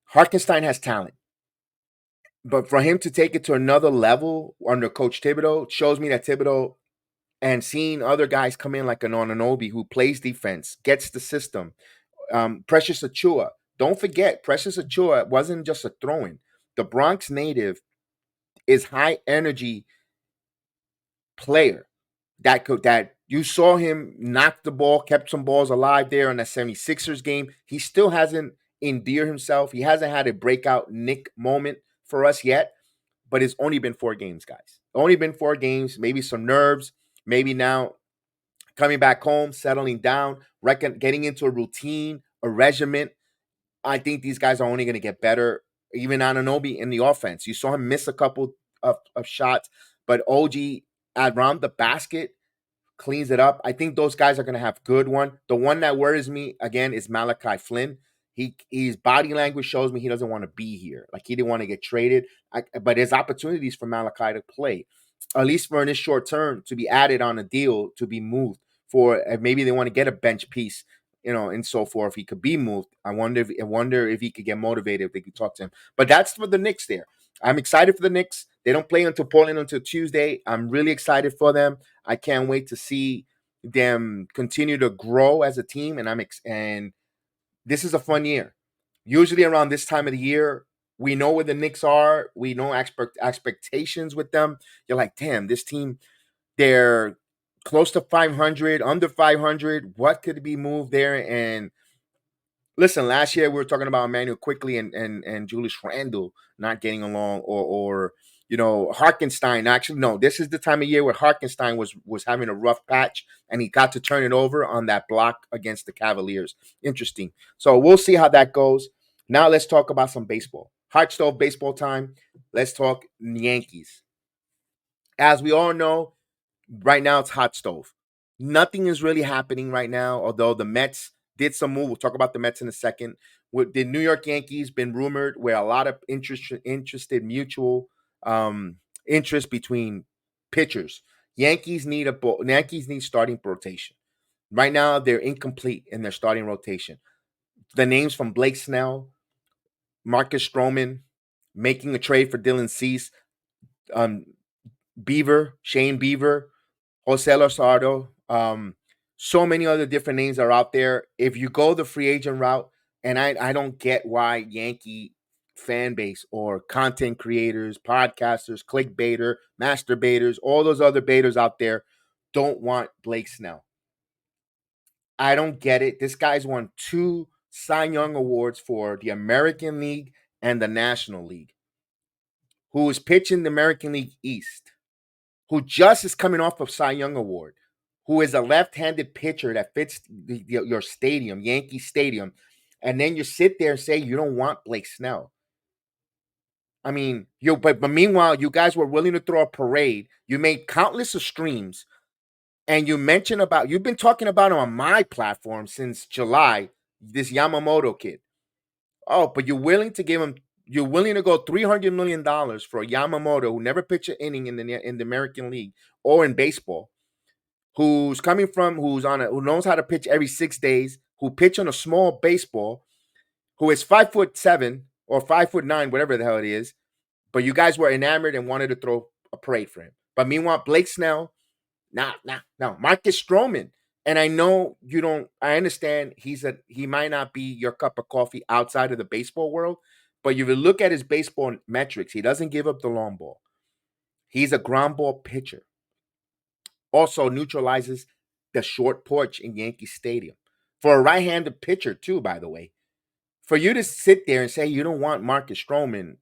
Hartenstein has talent, but for him to take it to another level under Coach Thibodeau shows me that Thibodeau and seeing other guys come in like an Anunoby who plays defense, gets the system. Precious Achua. Don't forget, Precious Achua wasn't just a throw-in. The Bronx native is high energy player that you saw him knock the ball, kept some balls alive there in that 76ers game. He still hasn't endeared himself. He hasn't had a breakout Nick moment for us yet, but it's only been 4 games, guys. Only been 4 games, maybe some nerves, maybe now coming back home, settling down, getting into a routine, a regiment. I think these guys are only going to get better. Even Anunoby in the offense. You saw him miss a couple of shots, but OG around the basket cleans it up. I think those guys are going to have good one. The one that worries me again is Malachi Flynn. His body language shows me he doesn't want to be here. Like he didn't want to get traded. But there's opportunities for Malachi to play, at least for in this short term, to be added on a deal to be moved for. Maybe they want to get a bench piece, you know, and so forth. He could be moved. I wonder if he could get motivated if they could talk to him. But that's for the Knicks there. I'm excited for the Knicks. They don't play until Portland until Tuesday. I'm really excited for them. I can't wait to see them continue to grow as a team, and this is a fun year. Usually around this time of the year, we know where the Knicks are. We know expectations with them. You're like, damn, this team, they're close to 500, under 500. What could be moved there? And listen, last year we were talking about Emmanuel Quickly and Julius Randle not getting along, or you know, Hartenstein. Actually, no, this is the time of year where Hartenstein was having a rough patch, and he got to turn it over on that block against the Cavaliers. Interesting. So we'll see how that goes. Now let's talk about some baseball. Hot stove baseball time. Let's talk Yankees. As we all know, right now it's hot stove. Nothing is really happening right now, although the Mets did some move. We'll talk about the Mets in a second. With the New York Yankees been rumored where a lot of interested mutual interest between pitchers. Yankees need starting rotation. Right now they're incomplete in their starting rotation. The names from Blake Snell, Marcus Stroman, making a trade for Dylan Cease, um, Shane Beaver, Jose Luzardo. So many other different names are out there. If you go the free agent route, and I don't get why Yankee fan base or content creators, podcasters, clickbaiter, masturbators, all those other baiters out there don't want Blake Snell. I don't get it. This guy's won 2 Cy Young awards for the American League and the National League. Who is pitching the American League East, who just is coming off of Cy Young Award, who is a left-handed pitcher that fits your stadium, Yankee Stadium, and then you sit there and say you don't want Blake Snell. I mean, but meanwhile, you guys were willing to throw a parade. You made countless of streams, and you've been talking about him on my platform since July, this Yamamoto kid. Oh, but you're willing to give him you're willing to go $300 million for a Yamamoto who never pitched an inning in the American League or in baseball, who's coming from who knows how to pitch every 6 days, who pitch on a small baseball, who is 5'7" or 5'9", whatever the hell it is, but you guys were enamored and wanted to throw a parade for him. But meanwhile, Blake Snell, no. Marcus Stroman. And I know you don't. I understand he might not be your cup of coffee outside of the baseball world, but if you look at his baseball metrics, he doesn't give up the long ball. He's a ground ball pitcher. Also neutralizes the short porch in Yankee Stadium for a right-handed pitcher too. By the way, for you to sit there and say you don't want Marcus Stroman,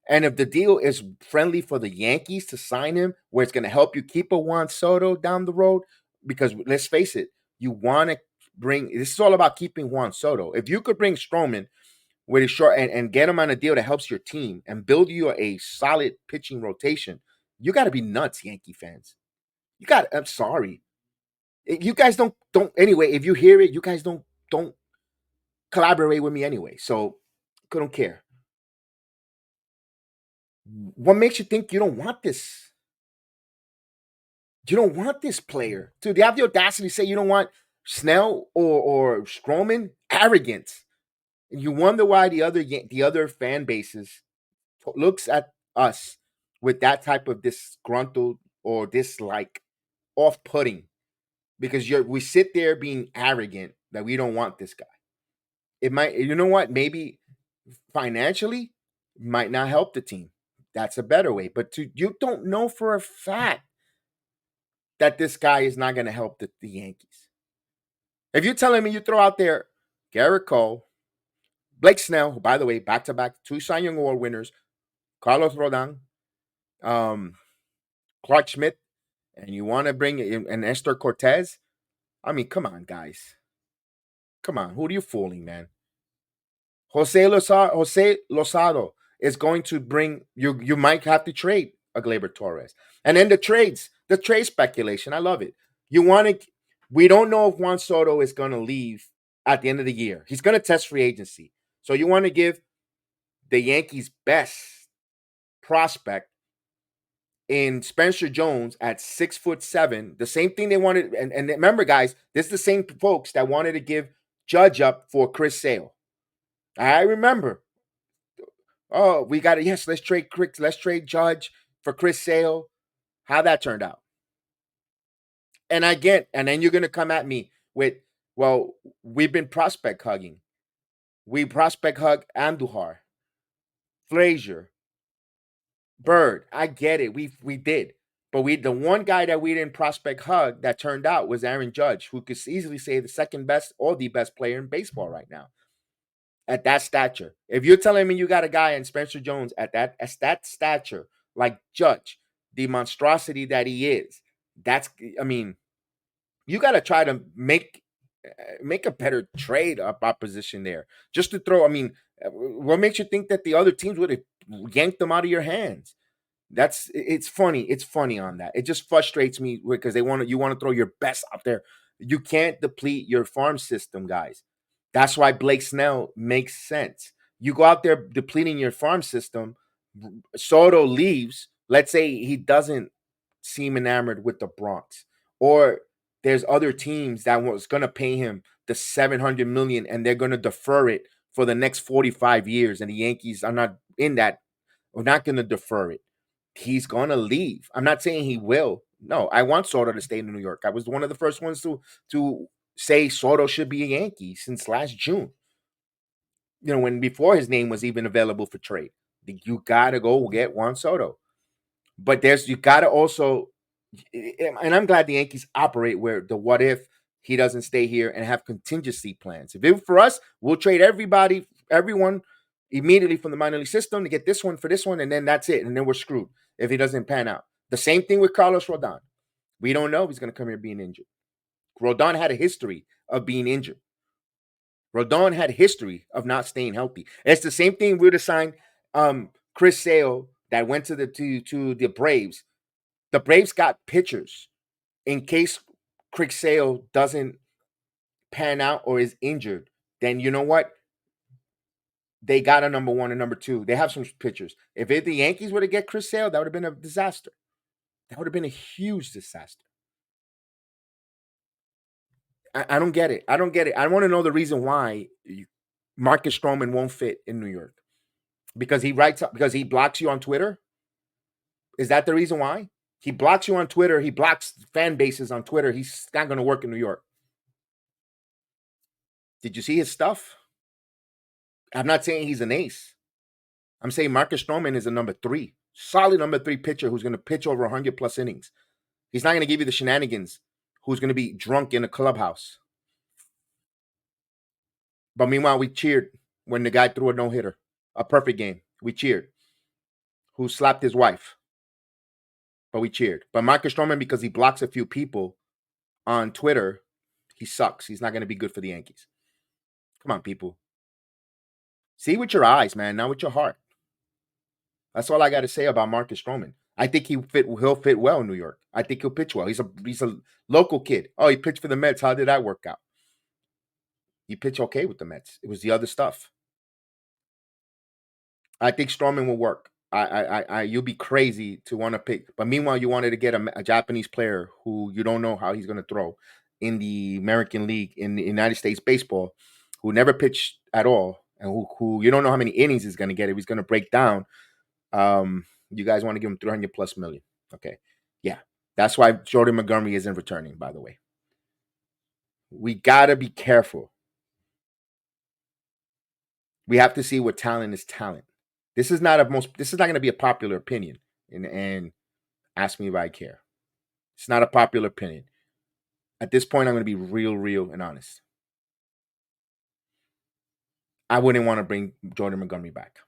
and if the deal is friendly for the Yankees to sign him, where it's going to help you keep a Juan Soto down the road, because let's face it, you want to bring. This is all about keeping Juan Soto. If you could bring Stroman with a short and get him on a deal that helps your team and build you a solid pitching rotation, you got to be nuts, Yankee fans. You got. I'm sorry, you guys don't. Anyway, if you hear it, you guys don't collaborate with me anyway. So I don't care. What makes you think you don't want this? You don't want this player. Dude, they have the audacity to say you don't want Snell or Stroman. Arrogance. And you wonder why the other fan bases looks at us with that type of disgruntled or dislike, off-putting, because we sit there being arrogant that we don't want this guy. It might, you know what? Maybe financially might not help the team. That's a better way. But you don't know for a fact that this guy is not going to help the Yankees. If you're telling me you throw out there Garrett Cole, Blake Snell, who, by the way, back-to-back 2 Cy Young Award winners, Carlos Rodon, um, Clark Schmidt, and you want to bring in an Esther Cortez, I mean, come on, guys. Come on. Who are you fooling, man? Jose Lozado is going to bring you. You might have to trade a Gleyber Torres, and then the trade speculation. I love it. You want to. We don't know if Juan Soto is going to leave at the end of the year. He's going to test free agency, so you want to give the Yankees' best prospect in Spencer Jones at 6'7", the same thing they wanted. And remember, guys, this is the same folks that wanted to give Judge up for Chris Sale. I remember. Oh, we got it. Yes, let's trade Chris. Let's trade Judge for Chris Sale. How that turned out. And then you're gonna come at me with, well, we've been prospect hugging. We prospect hug Andujar, Frazier, Bird. I get it. We did. But the one guy that we didn't prospect hug that turned out was Aaron Judge, who could easily say the second best or the best player in baseball right now. At that stature. If you're telling me you got a guy in Spencer Jones at that stature, like Judge, the monstrosity that he is, I mean, you got to try to make a better trade up opposition there. Just to throw, I mean, what makes you think that the other teams would have yanked them out of your hands? It's funny. It's funny on that. It just frustrates me because you want to throw your best out there. You can't deplete your farm system, guys. That's why Blake Snell makes sense. You go out there depleting your farm system. Soto leaves. Let's say he doesn't seem enamored with the Bronx, or there's other teams that was going to pay him the $700 million and they're going to defer it for the next 45 years, and the Yankees are not in that. We're not going to defer it. He's going to leave. I'm not saying he will. No, I want Soto to stay in New York. I was one of the first ones to say Soto should be a Yankee since last June. When before his name was even available for trade. You got to go get Juan Soto. But you got to also, and I'm glad the Yankees operate where the what if he doesn't stay here and have contingency plans. If it for us, we'll trade everyone immediately from the minor league system to get this one for this one, and then that's it. And then we're screwed if he doesn't pan out. The same thing with Carlos Rodon. We don't know if he's going to come here being injured. Rodon had a history of being injured. Rodon had a history of not staying healthy. It's the same thing we would have signed Chris Sale that went to the Braves. The Braves got pitchers in case Chris Sale doesn't pan out or is injured. Then you know what? They got a number one and number two. They have some pitchers. If the Yankees were to get Chris Sale, that would have been a disaster. That would have been a huge disaster. I don't get it. I don't get it. I want to know the reason why Marcus Stroman won't fit in New York. Because he writes up, because he blocks you on Twitter. Is that the reason why? He blocks you on Twitter. He blocks fan bases on Twitter. He's not going to work in New York. Did you see his stuff? I'm not saying he's an ace. I'm saying Marcus Stroman is a number three, solid number three pitcher who's going to pitch over 100 plus innings. He's not going to give you the shenanigans. Who's going to be drunk in a clubhouse? But meanwhile, we cheered when the guy threw a no hitter, a perfect game. We cheered. Who slapped his wife? But we cheered. But Marcus Stroman, because he blocks a few people on Twitter, he sucks. He's not going to be good for the Yankees. Come on, people. See with your eyes, man, not with your heart. That's all I got to say about Marcus Stroman. I think he'll fit well in New York. I think he'll pitch well. He's a local kid. Oh, he pitched for the Mets. How did that work out? He pitched okay with the Mets. It was the other stuff. I think Stroman will work. You'll be crazy to want to pick. But meanwhile, you wanted to get a Japanese player who you don't know how he's going to throw in the American League, in the United States baseball, who never pitched at all, and who you don't know how many innings he's going to get if he's going to break down. You guys want to give him 300 plus million. Okay. Yeah. That's why Jordan Montgomery isn't returning, by the way. We got to be careful. We have to see what talent is talent. This is not going to be a popular opinion. And ask me if I care. It's not a popular opinion. At this point, I'm going to be real and honest. I wouldn't want to bring Jordan Montgomery back.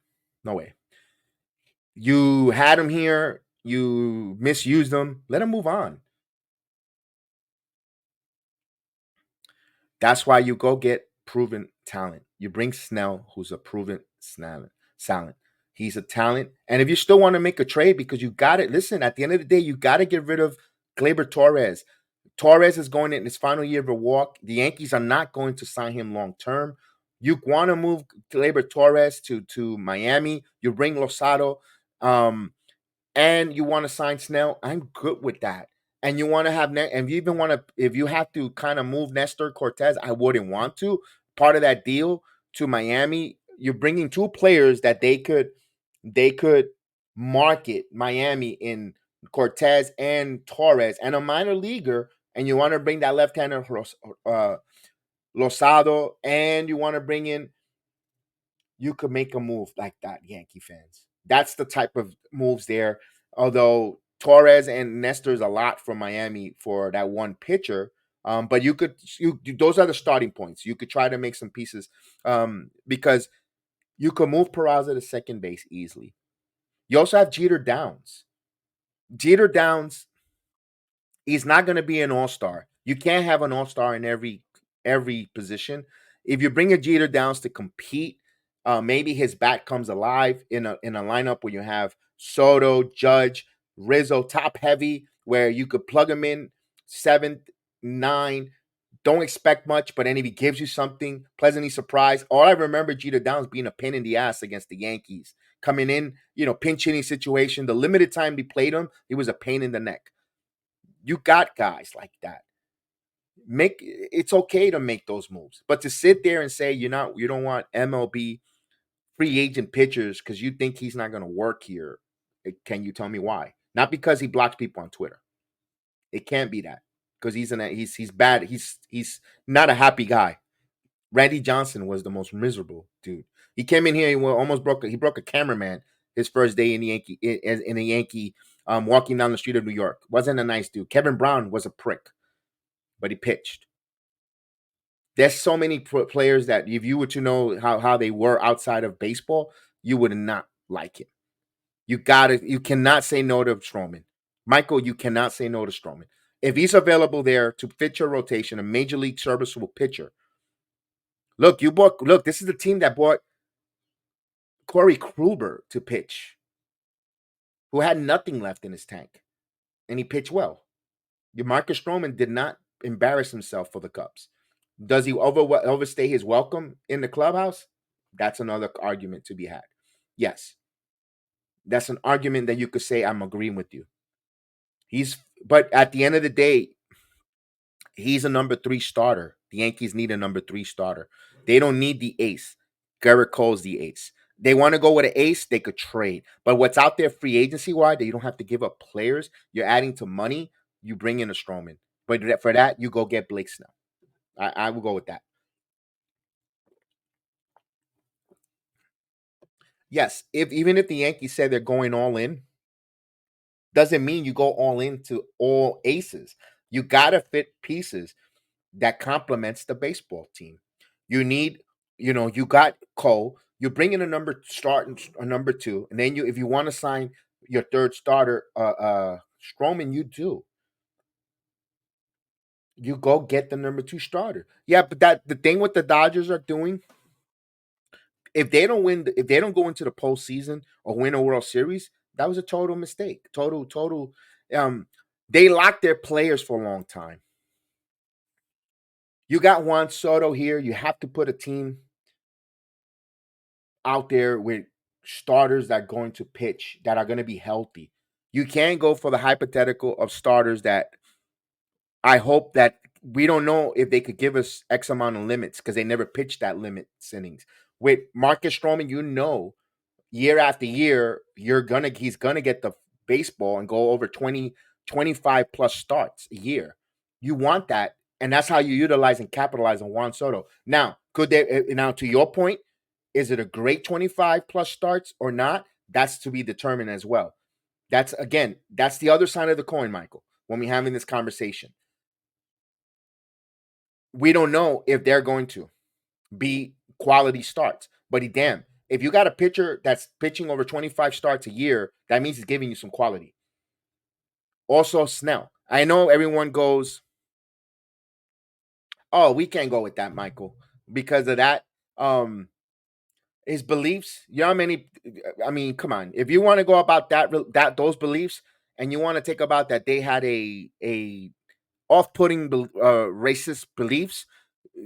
No way. You had him here. You misused him. Let him move on. That's why you go get proven talent. You bring Snell, who's a proven talent. He's a talent. And if you still want to make a trade, because you got it, listen, at the end of the day, you got to get rid of Gleyber Torres. Torres is going in his final year of a walk. The Yankees are not going to sign him long term. You want to move Gleyber Torres to Miami. You bring Luzardo, and you want to sign Snell. I'm good with that. And you want to have, and you even want to, if you have to kind of move Nestor Cortez, I wouldn't want to. Part of that deal to Miami, you're bringing two players that they could market Miami in Cortez and Torres and a minor leaguer, and you want to bring that left-hander Luzardo, and you want to bring in, you could make a move like that, Yankee fans. That's the type of moves there. Although Torres and Nestor's a lot for Miami for that one pitcher. But those are the starting points. You could try to make some pieces because you could move Peraza to second base easily. You also have Jeter Downs. Jeter Downs, he's not going to be an all-star. You can't have an all-star in every position. If you bring a Jeter Downs to compete, maybe his bat comes alive in a lineup where you have Soto, Judge, Rizzo, top heavy, where you could plug him in 7th, 9. Don't expect much, but then if he gives you something, pleasantly surprised. All I remember Jeter Downs being a pain in the ass against the Yankees. Coming in, pinch hitting situation. The limited time we played him, he was a pain in the neck. You got guys like that. It's okay to make those moves, but to sit there and say you don't want MLB free agent pitchers because you think he's not going to work here. Can you tell me why? Not because he blocks people on Twitter. It can't be that because he's bad. He's not a happy guy. Randy Johnson was the most miserable dude. He came in here and almost broke a cameraman his first day in the Yankee walking down the street of New York. Wasn't a nice dude. Kevin Brown was a prick, but he pitched. There's so many players that if you were to know how they were outside of baseball, you would not like it. You cannot say no to Stroman. Michael, you cannot say no to Stroman. If he's available there to fit your rotation, a major league serviceable pitcher. Look, this is the team that bought Corey Kluber to pitch, who had nothing left in his tank, and he pitched well. Your Marcus Stroman did not embarrass himself for the Cubs. Does he overstay his welcome in the clubhouse? That's another argument to be had. Yes, that's an argument that you could say I'm agreeing with you. But at the end of the day, he's a number 3 starter. The Yankees need a number 3 starter. They don't need the ace. Garrett Cole's the ace. They want to go with an ace, they could trade. But what's out there free agency wide that you don't have to give up players, you're adding to money, you bring in a Stroman. But for that, you go get Blake Snell. I will go with that. Yes, if even if the Yankees said they're going all in, doesn't mean you go all into all aces. You gotta fit pieces that complements the baseball team. You need, you got Cole. You bring in a number start and a number 2, and then if you want to sign your third starter, Stroman, you do. You go get the number 2 starter. Yeah, but the thing what the Dodgers are doing, if they don't go into the postseason or win a World Series, that was a total mistake. Total. Um, they locked their players for a long time. You got Juan Soto here. You have to put a team out there with starters that are going to pitch, that are going to be healthy. You can't go for the hypothetical of starters that I hope that we don't know if they could give us X amount of limits because they never pitched that limit innings. With Marcus Stroman, year after year, he's gonna get the baseball and go over 20, 25 plus starts a year. You want that, and that's how you utilize and capitalize on Juan Soto. Now, now to your point, is it a great 25 plus starts or not? That's to be determined as well. That's the other side of the coin, Michael, when we're having this conversation. We don't know if they're going to be quality starts. But damn, if you got a pitcher that's pitching over 25 starts a year, that means he's giving you some quality. Also, Snell. I know everyone goes, oh, we can't go with that, Michael, because of that. His beliefs. You know how many? I mean, come on. If you want to go about those beliefs, and you want to take about that they had a off-putting racist beliefs,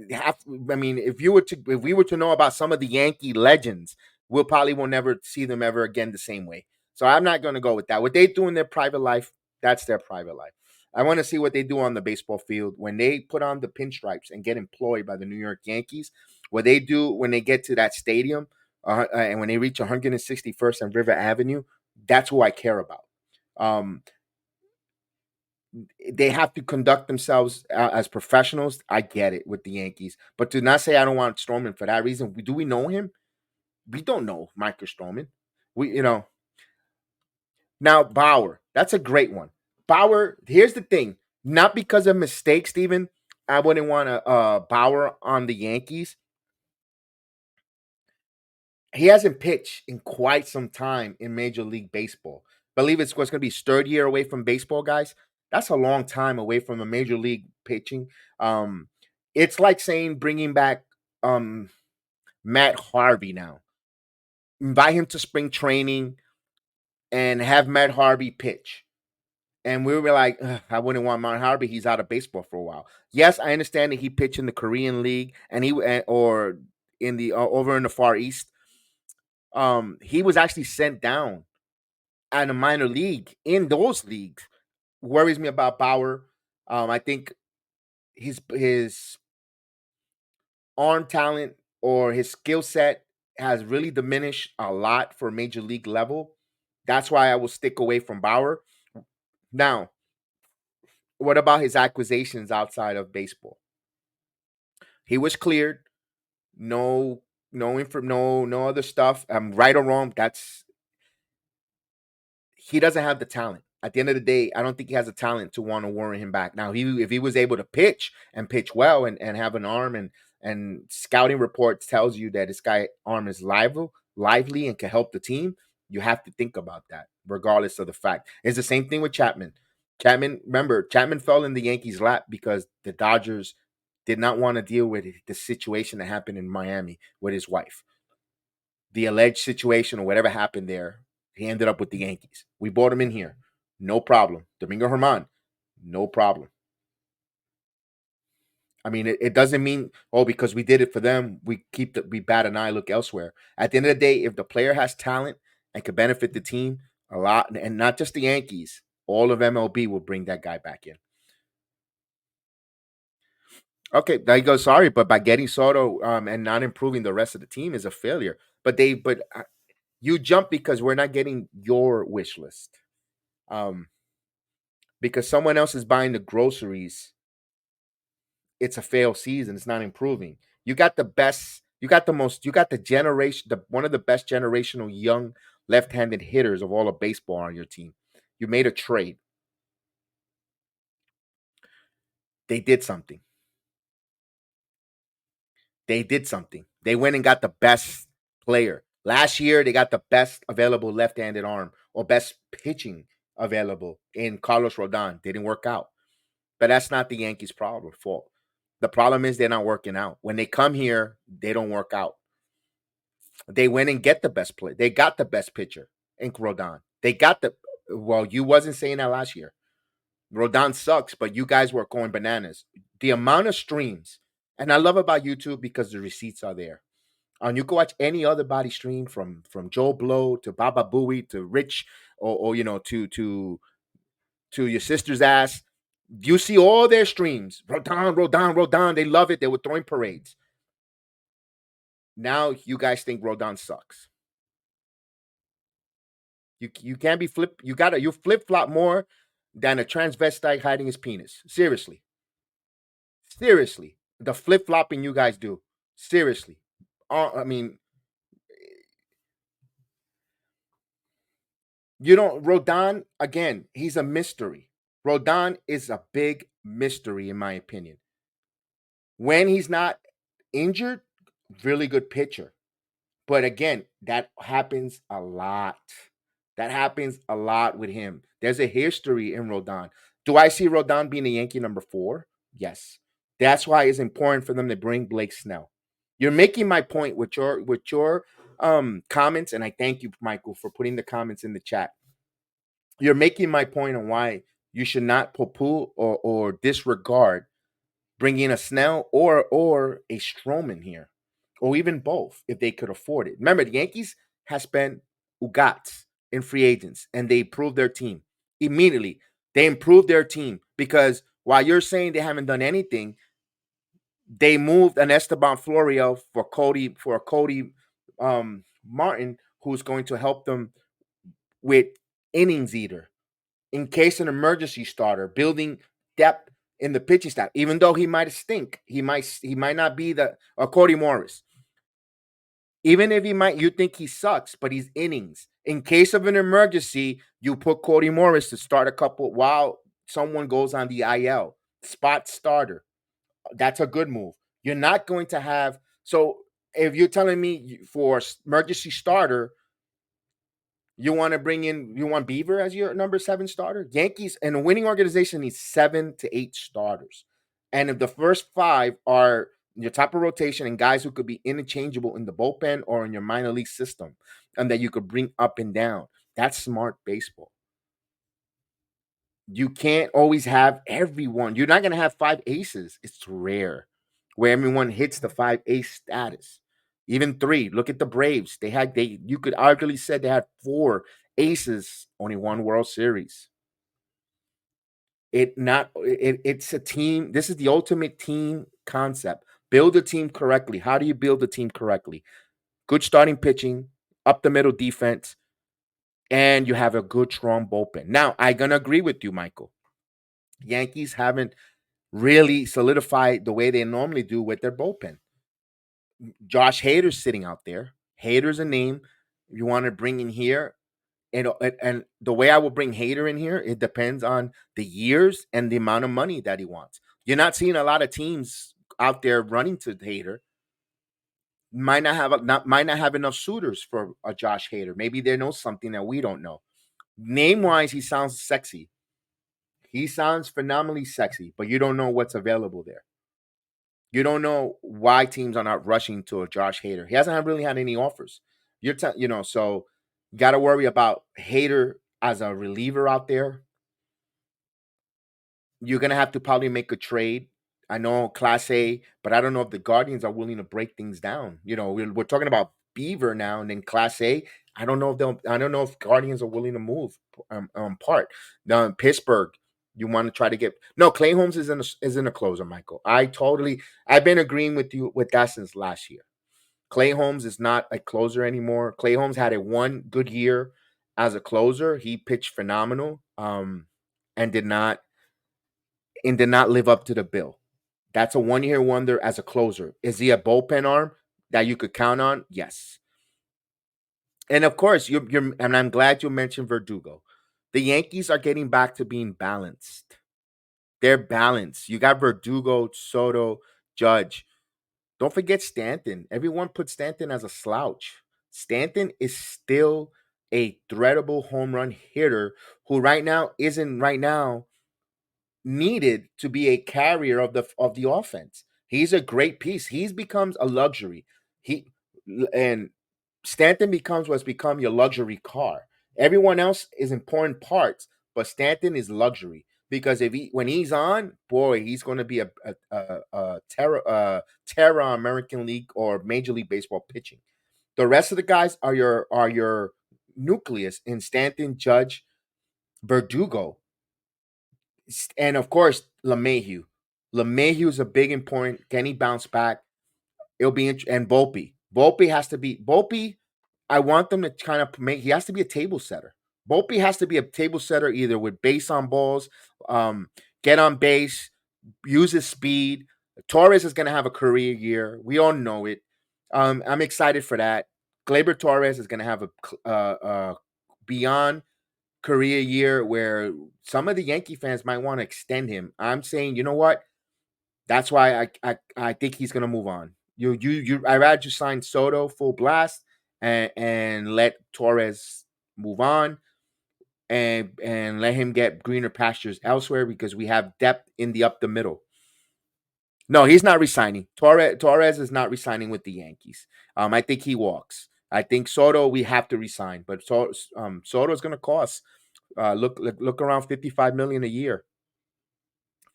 I mean, if we were to know about some of the Yankee legends, will never see them ever again the same way. So I'm not going to go with that. What they do in their private life, that's their private life. I want to see what they do on the baseball field when they put on the pinstripes and get employed by the New York Yankees. What they do when they get to that stadium and when they reach 161st and River Avenue, that's who I care about. Um, they have to conduct themselves as professionals. I get it with the Yankees, but to not say I don't want Stroman for that reason. Do we know him? We don't know Michael Stroman. Now Bauer. That's a great one. Bauer. Here's the thing. Not because of mistakes, Steven. I wouldn't want to Bauer on the Yankees. He hasn't pitched in quite some time in Major League Baseball. I believe it's going to be his third year away from baseball, guys. That's a long time away from a Major League pitching. It's like saying bringing back Matt Harvey now. Invite him to spring training and have Matt Harvey pitch. And we were like, I wouldn't want Matt Harvey. He's out of baseball for a while. Yes, I understand that he pitched in the Korean League and or in the over in the Far East. He was actually sent down at a minor league in those leagues. Worries me about Bauer. I think his arm talent or his skill set has really diminished a lot for major league level. That's why I will stick away from Bauer. Now, what about his acquisitions outside of baseball? He was cleared. No other stuff. Right or wrong. He doesn't have the talent. At the end of the day, I don't think he has the talent to want to warrant him back. Now, if he was able to pitch and pitch well and have an arm and scouting reports tells you that this guy arm is lively and can help the team, you have to think about that, regardless of the fact. It's the same thing with Chapman. Remember, Chapman fell in the Yankees' lap because the Dodgers did not want to deal with the situation that happened in Miami with his wife. The alleged situation or whatever happened there, he ended up with the Yankees. We brought him in here. No problem. Domingo Germán, no problem. I mean, it doesn't mean, oh, because we did it for them, we bat an eye, look elsewhere. At the end of the day, if the player has talent and could benefit the team a lot, and not just the Yankees, all of MLB will bring that guy back in. Okay, there you go. Sorry, but by getting Soto and not improving the rest of the team is a failure. But you jump because we're not getting your wish list. Um, because someone else is buying the groceries, it's a failed season. It's not improving. You got the best. You got the most. You got the generation. The one of the best generational young left-handed hitters of all of baseball on your team. You made a trade. They did something. They did something. They went and got the best player. Last year, they got the best available left-handed arm or best pitching available in Carlos Rodon. Didn't work out. But that's not the Yankees' problem fault. The problem is they're not working out. When they come here, they don't work out. They went and get the best play. They got the best pitcher in Rodon. They got the well, you wasn't saying that last year. Rodon sucks, but you guys were going bananas. The amount of streams, and I love about YouTube because the receipts are there. And you can watch any other body stream from Joe Blow to Baba Booey to Rich or to your sister's ass. You see all their streams. Rodon, Rodon, Rodon. They love it. They were throwing parades. Now you guys think Rodon sucks. You can't be flip. You flip flop more than a transvestite hiding his penis. Seriously, seriously, the flip flopping you guys do. Seriously, I mean, you don't. Rodon again. He's a mystery. Rodon is a big mystery in my opinion. When he's not injured, really good pitcher. But again, that happens a lot. That happens a lot with him. There's a history in Rodon. Do I see Rodon being a Yankee number 4? Yes. That's why it's important for them to bring Blake Snell. You're making my point with your comments, and I thank you, Michael, for putting the comments in the chat. You're making my point on why you should not poo-poo or disregard bringing a Snell or a Stroman here, or even both if they could afford it. Remember, the Yankees have spent ugats in free agents, and they improved their team immediately. They improved their team because while you're saying they haven't done anything, they moved an Esteban Florio for Cody Martin, who's going to help them with innings eater in case an emergency starter, building depth in the pitching staff. Even though he might stink, he might not be the Cody Morris. Even if you think he sucks, but he's innings. In case of an emergency, you put Cody Morris to start a couple while someone goes on the IL spot starter. That's a good move. You're not going to have so if you're telling me for emergency starter, you want Beaver as your number 7 starter? Yankees and a winning organization needs 7 to 8 starters. And if the first 5 are your top of rotation and guys who could be interchangeable in the bullpen or in your minor league system and that you could bring up and down, that's smart baseball. You can't always have everyone. You're not going to have 5 aces. It's rare where everyone hits the 5 ace status. Even 3. Look at the Braves. You could arguably said they had 4 aces, only 1 World Series. It's a team. This is the ultimate team concept. Build a team correctly. How do you build a team correctly? Good starting pitching, up the middle defense, and you have a good strong bullpen. Now, I'm gonna agree with you, Michael. Yankees haven't really solidified the way they normally do with their bullpen. Josh Hader's sitting out there. Hader's a name you want to bring in here. And the way I will bring Hader in here, it depends on the years and the amount of money that he wants. You're not seeing a lot of teams out there running to Hader. Might not have enough suitors for a Josh Hader. Maybe they know something that we don't know. Name wise, he sounds sexy. He sounds phenomenally sexy, but you don't know what's available there. You don't know why teams are not rushing to a Josh Hader. He hasn't really had any offers. So got to worry about Hader as a reliever out there. You're gonna have to probably make a trade I know Class A, but I don't know if the Guardians are willing to break things down. We're talking about Beaver now, and then Class A. I don't know if they'll. I don't know if Guardians are willing to move part. Now in Pittsburgh, you want to try to get no. Clay Holmes is in a closer, Michael. I've been agreeing with you with that since last year. Clay Holmes is not a closer anymore. Clay Holmes had a one good year as a closer. He pitched phenomenal, and did not live up to the bill. That's a 1 year wonder as a closer. Is he a bullpen arm that you could count on? Yes. And of course, and I'm glad you mentioned Verdugo. The Yankees are getting back to being balanced. They're balanced. You got Verdugo, Soto, Judge. Don't forget Stanton. Everyone put Stanton as a slouch. Stanton is still a threadable home run hitter who right now needed to be a carrier of the offense. He's a great piece. He's becomes a luxury. He and Stanton becomes what's become your luxury car. Everyone else is important parts, but Stanton is luxury because when he's on, boy, he's going to be a terror on American League or Major League Baseball pitching. The rest of the guys are your nucleus in Stanton, Judge, Verdugo, and of course LeMahieu. LeMahieu is a big important. Can he bounce back? It'll be and Volpe. Volpe has to be Volpe. I want them to kind of make. He has to be a table setter. Volpe has to be a table setter either with base on balls, um, get on base, use his speed. Torres is going to have a career year. We all know it. I'm excited for that. Gleyber Torres is going to have beyond career year where some of the Yankee fans might want to extend him. I'm saying, you know what? That's why I think he's gonna move on. I rather you sign Soto full blast and let Torres move on and let him get greener pastures elsewhere because we have depth in the up the middle. No, he's not resigning. Torres is not resigning with the Yankees. I think he walks. I think Soto we have to resign, but Soto is going to cost. Look around 55 million a year.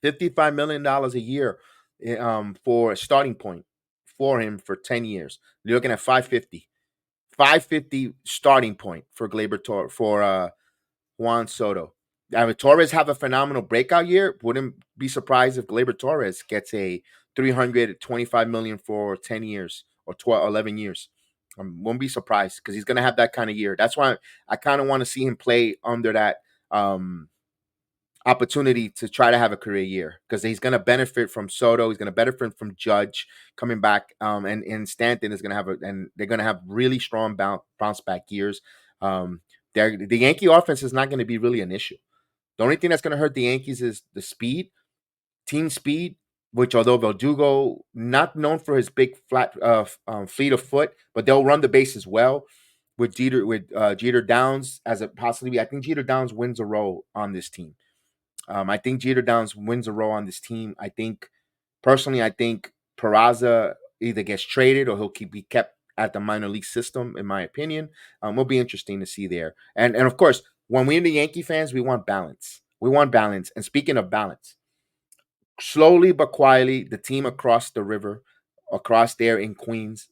$55 million a year for a starting point for him for 10 years. You're looking at 550. 550 starting point for for Juan Soto. I mean, Torres have a phenomenal breakout year. Wouldn't be surprised if Gleyber Torres gets a 325 million for 10 years or 12, 11 years. Won't be surprised because he's going to have that kind of year. That's why I kind of want to see him play under that opportunity to try to have a career year because he's going to benefit from Soto. He's going to benefit from Judge coming back, and Stanton is going to and they're going to have really strong bounce back years. The Yankee offense is not going to be really an issue. The only thing that's going to hurt the Yankees is the speed, team speed. Which, although Verdugo not known for his big flat fleet of foot, but they'll run the bases well with Jeter Downs as a possibly. I think Jeter Downs wins a role on this team. I think Jeter Downs wins a role on this team. I think Peraza either gets traded or be kept at the minor league system, in my opinion. Will be interesting to see there. And of course, when we're the Yankee fans, we want balance. We want balance. And speaking of balance, slowly but quietly, the team across the river, across there in Queens,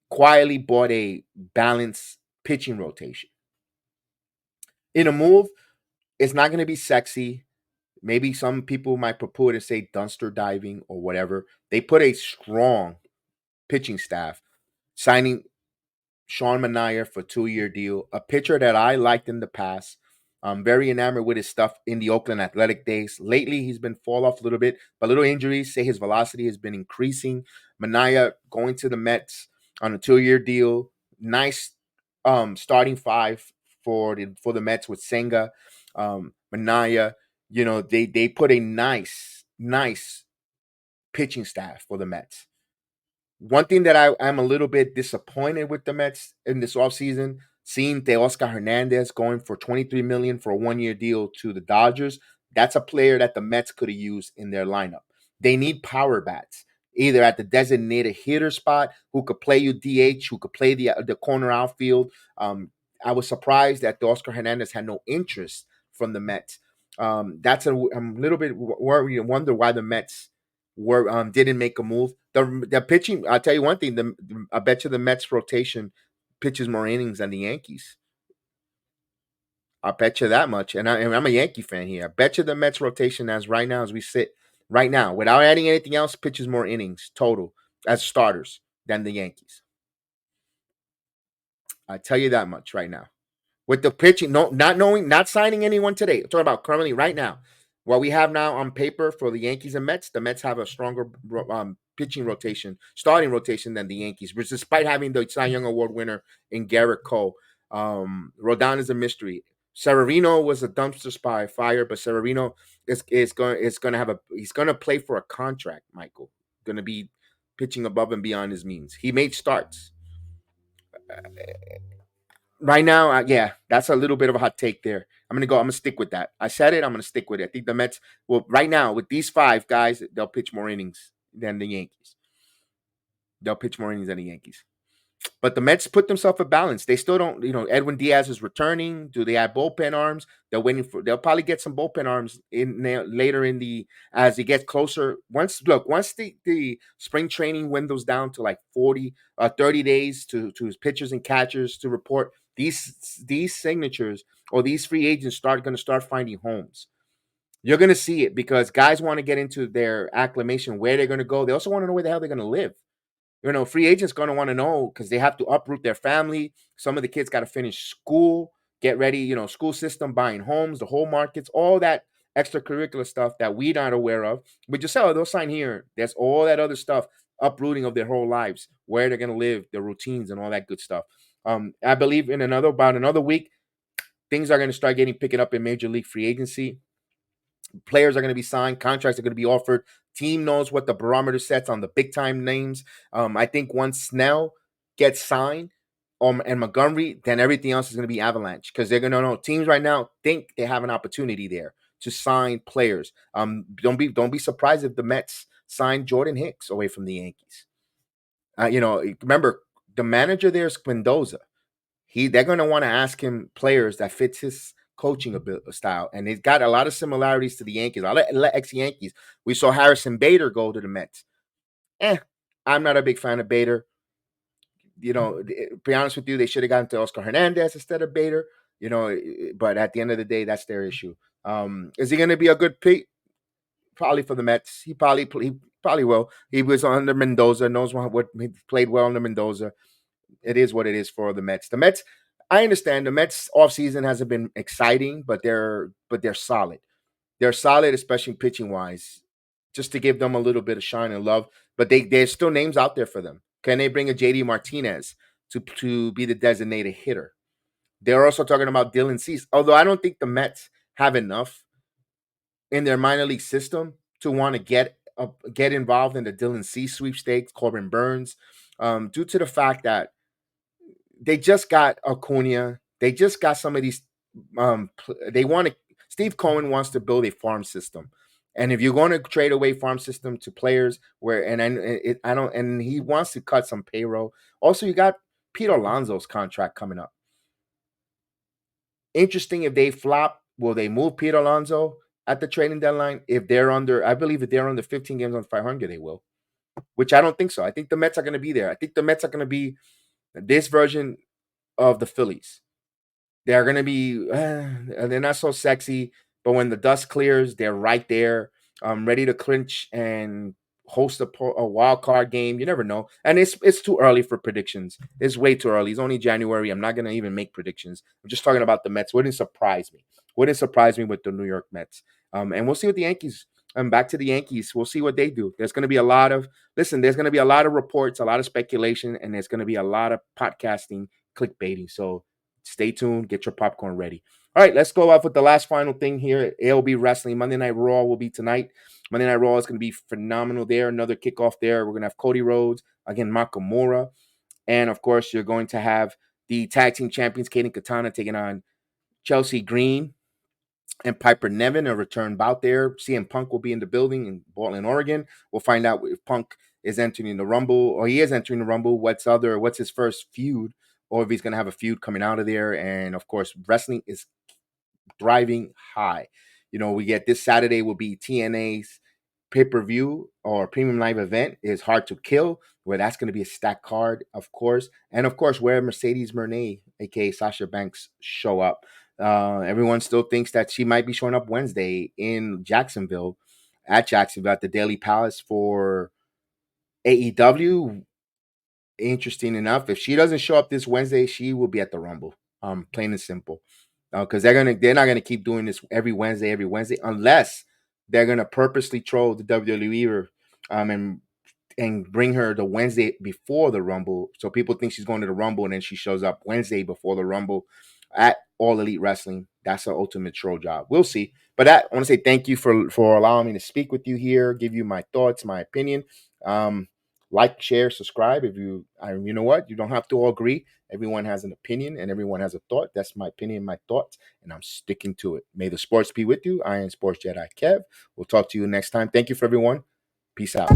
quietly bought a balanced pitching rotation. In a move, it's not going to be sexy. Maybe some people might purport to say dumpster diving or whatever. They put a strong pitching staff, signing Sean Manaea for a 2-year deal, a pitcher that I liked in the past. I'm very enamored with his stuff in the Oakland Athletic days. Lately, he's been fall off a little bit, but little injuries say his velocity has been increasing. Manaea going to the Mets on a 2-year deal. Nice starting five for the Mets with Senga, Manaea. They put a nice pitching staff for the Mets. One thing that I'm a little bit disappointed with the Mets in this offseason, seeing Teoscar Hernandez going for $23 million for a 1-year deal to the Dodgers, that's a player that the Mets could have used in their lineup. They need power bats, either at the designated hitter spot, who could play you DH, who could play the corner outfield. I was surprised that Teoscar Hernandez had no interest from the Mets. That's I'm a little bit worried and wonder why the Mets were didn't make a move. The pitching, I'll tell you one thing. I bet you the Mets rotation pitches more innings than the Yankees. I bet you that much. And I'm a Yankee fan here. I bet you the Mets rotation as right now as we sit right now, without adding anything else, pitches more innings total as starters than the Yankees. I tell you that much right now. With the pitching, no, not knowing, not signing anyone today. I'm talking about currently right now. What we have now on paper for the Yankees and Mets, the Mets have a stronger pitching rotation, starting rotation than the Yankees, which despite having the Cy Young Award winner in Garrett Cole. Rodon is a mystery. Severino was a dumpster fire, but Severino is going to have he's going to play for a contract. Michael going to be pitching above and beyond his means. He made starts right now. Yeah, that's a little bit of a hot take there. I'm gonna stick with that. I said it. I'm gonna stick with it. I think the Mets will right now with these five guys, they'll pitch more innings than the Yankees. They'll pitch more innings than the Yankees. But the Mets put themselves a balance. They still don't, Edwin Diaz is returning. Do they add bullpen arms? They're waiting for. They'll probably get some bullpen arms in there later in the as it gets closer. Once the spring training windows down to like 30 days to his pitchers and catchers to report these signatures or these free agents going to start finding homes. You're going to see it because guys want to get into their acclimation where they're going to go. They also want to know where the hell they're going to live. Free agents going to want to know because they have to uproot their family. Some of the kids got to finish school, get ready, school system, buying homes, the whole markets, all that extracurricular stuff that we're not aware of. But just they'll sign here. There's all that other stuff, uprooting of their whole lives, where they're going to live, their routines, and all that good stuff. I believe in about another week, things are going to start picking up in major league free agency. Players are going to be signed, contracts are going to be offered. Team knows what the barometer sets on the big time names. I think once Snell gets signed, and Montgomery, then everything else is going to be avalanche because they're going to know teams right now think they have an opportunity there to sign players. Don't be surprised if the Mets sign Jordan Hicks away from the Yankees. Remember the manager there is Mendoza. They're going to want to ask him players that fits his coaching style, and he's got a lot of similarities to the Yankees. A lot of ex-Yankees. We saw Harrison Bader go to the Mets. I'm not a big fan of Bader. To be honest with you, they should have gotten to Oscar Hernandez instead of Bader. But at the end of the day, that's their issue. Is he going to be a good pick? Probably for the Mets. He probably will. He was under Mendoza. Knows what he played well under Mendoza. It is what it is for the Mets. The Mets, I understand the Mets offseason hasn't been exciting, but they're solid. They're solid, especially pitching wise, just to give them a little bit of shine and love. But there's still names out there for them. Can they bring a JD Martinez to be the designated hitter? They're also talking about Dylan Cease, although I don't think the Mets have enough in their minor league system to want to get involved in the Dylan Cease sweepstakes, Corbin Burns, due to the fact that they just got Acuna. They just got some of these. They want to. Steve Cohen wants to build a farm system, and if you're going to trade away farm system to players, I don't, and he wants to cut some payroll. Also, you got Pete Alonso's contract coming up. Interesting if they flop, will they move Pete Alonso at the trading deadline? I believe if they're under 15 games on 500, they will. Which I don't think so. I think the Mets are going to be there. I think the Mets are going to be this version of the Phillies. They're going to be, they're not so sexy, but when the dust clears, they're right there, ready to clinch and host a wild card game. You never know. And it's too early for predictions. It's way too early. It's only January. I'm not going to even make predictions. I'm just talking about the Mets. Wouldn't surprise me. Wouldn't surprise me with the New York Mets. And we'll see what the Yankees, back to the Yankees. We'll see what they do. There's going to be a lot of reports, a lot of speculation, and there's going to be a lot of podcasting, clickbaiting. So stay tuned. Get your popcorn ready. All right, let's go off with the last final thing here. ALB Wrestling. Monday Night Raw will be tonight. Monday Night Raw is going to be phenomenal there. Another kickoff there. We're going to have Cody Rhodes, again, Nakamura. And, of course, you're going to have the tag team champions, Kaden Katana, taking on Chelsea Green and Piper Nevin, a return bout there. CM Punk will be in the building in Portland, Oregon. We'll find out if Punk is entering the Rumble, or he is entering the Rumble. What's his first feud, or if he's going to have a feud coming out of there. And, of course, wrestling is thriving high. We get this Saturday will be TNA's pay-per-view or premium live event is Hard to Kill, where that's going to be a stacked card, of course. And of course, where Mercedes Mernay, aka Sasha Banks, show up. Everyone still thinks that she might be showing up Wednesday in Jacksonville, at the Daily Palace for AEW. Interesting enough, if she doesn't show up this Wednesday, she will be at the Rumble. Plain and simple. Because they're not gonna keep doing this every Wednesday, unless they're gonna purposely troll the WWE or, and bring her the Wednesday before the Rumble, so people think she's going to the Rumble, and then she shows up Wednesday before the Rumble at All Elite Wrestling. That's an ultimate troll job. We'll see. But I want to say thank you for allowing me to speak with you here, give you my thoughts, my opinion. Like, share, subscribe. You know what, you don't have to all agree. Everyone has an opinion and everyone has a thought. That's my opinion, my thoughts, and I'm sticking to it. May the sports be with you. I am Sports Jedi Kev. We'll talk to you next time. Thank you for everyone. Peace out.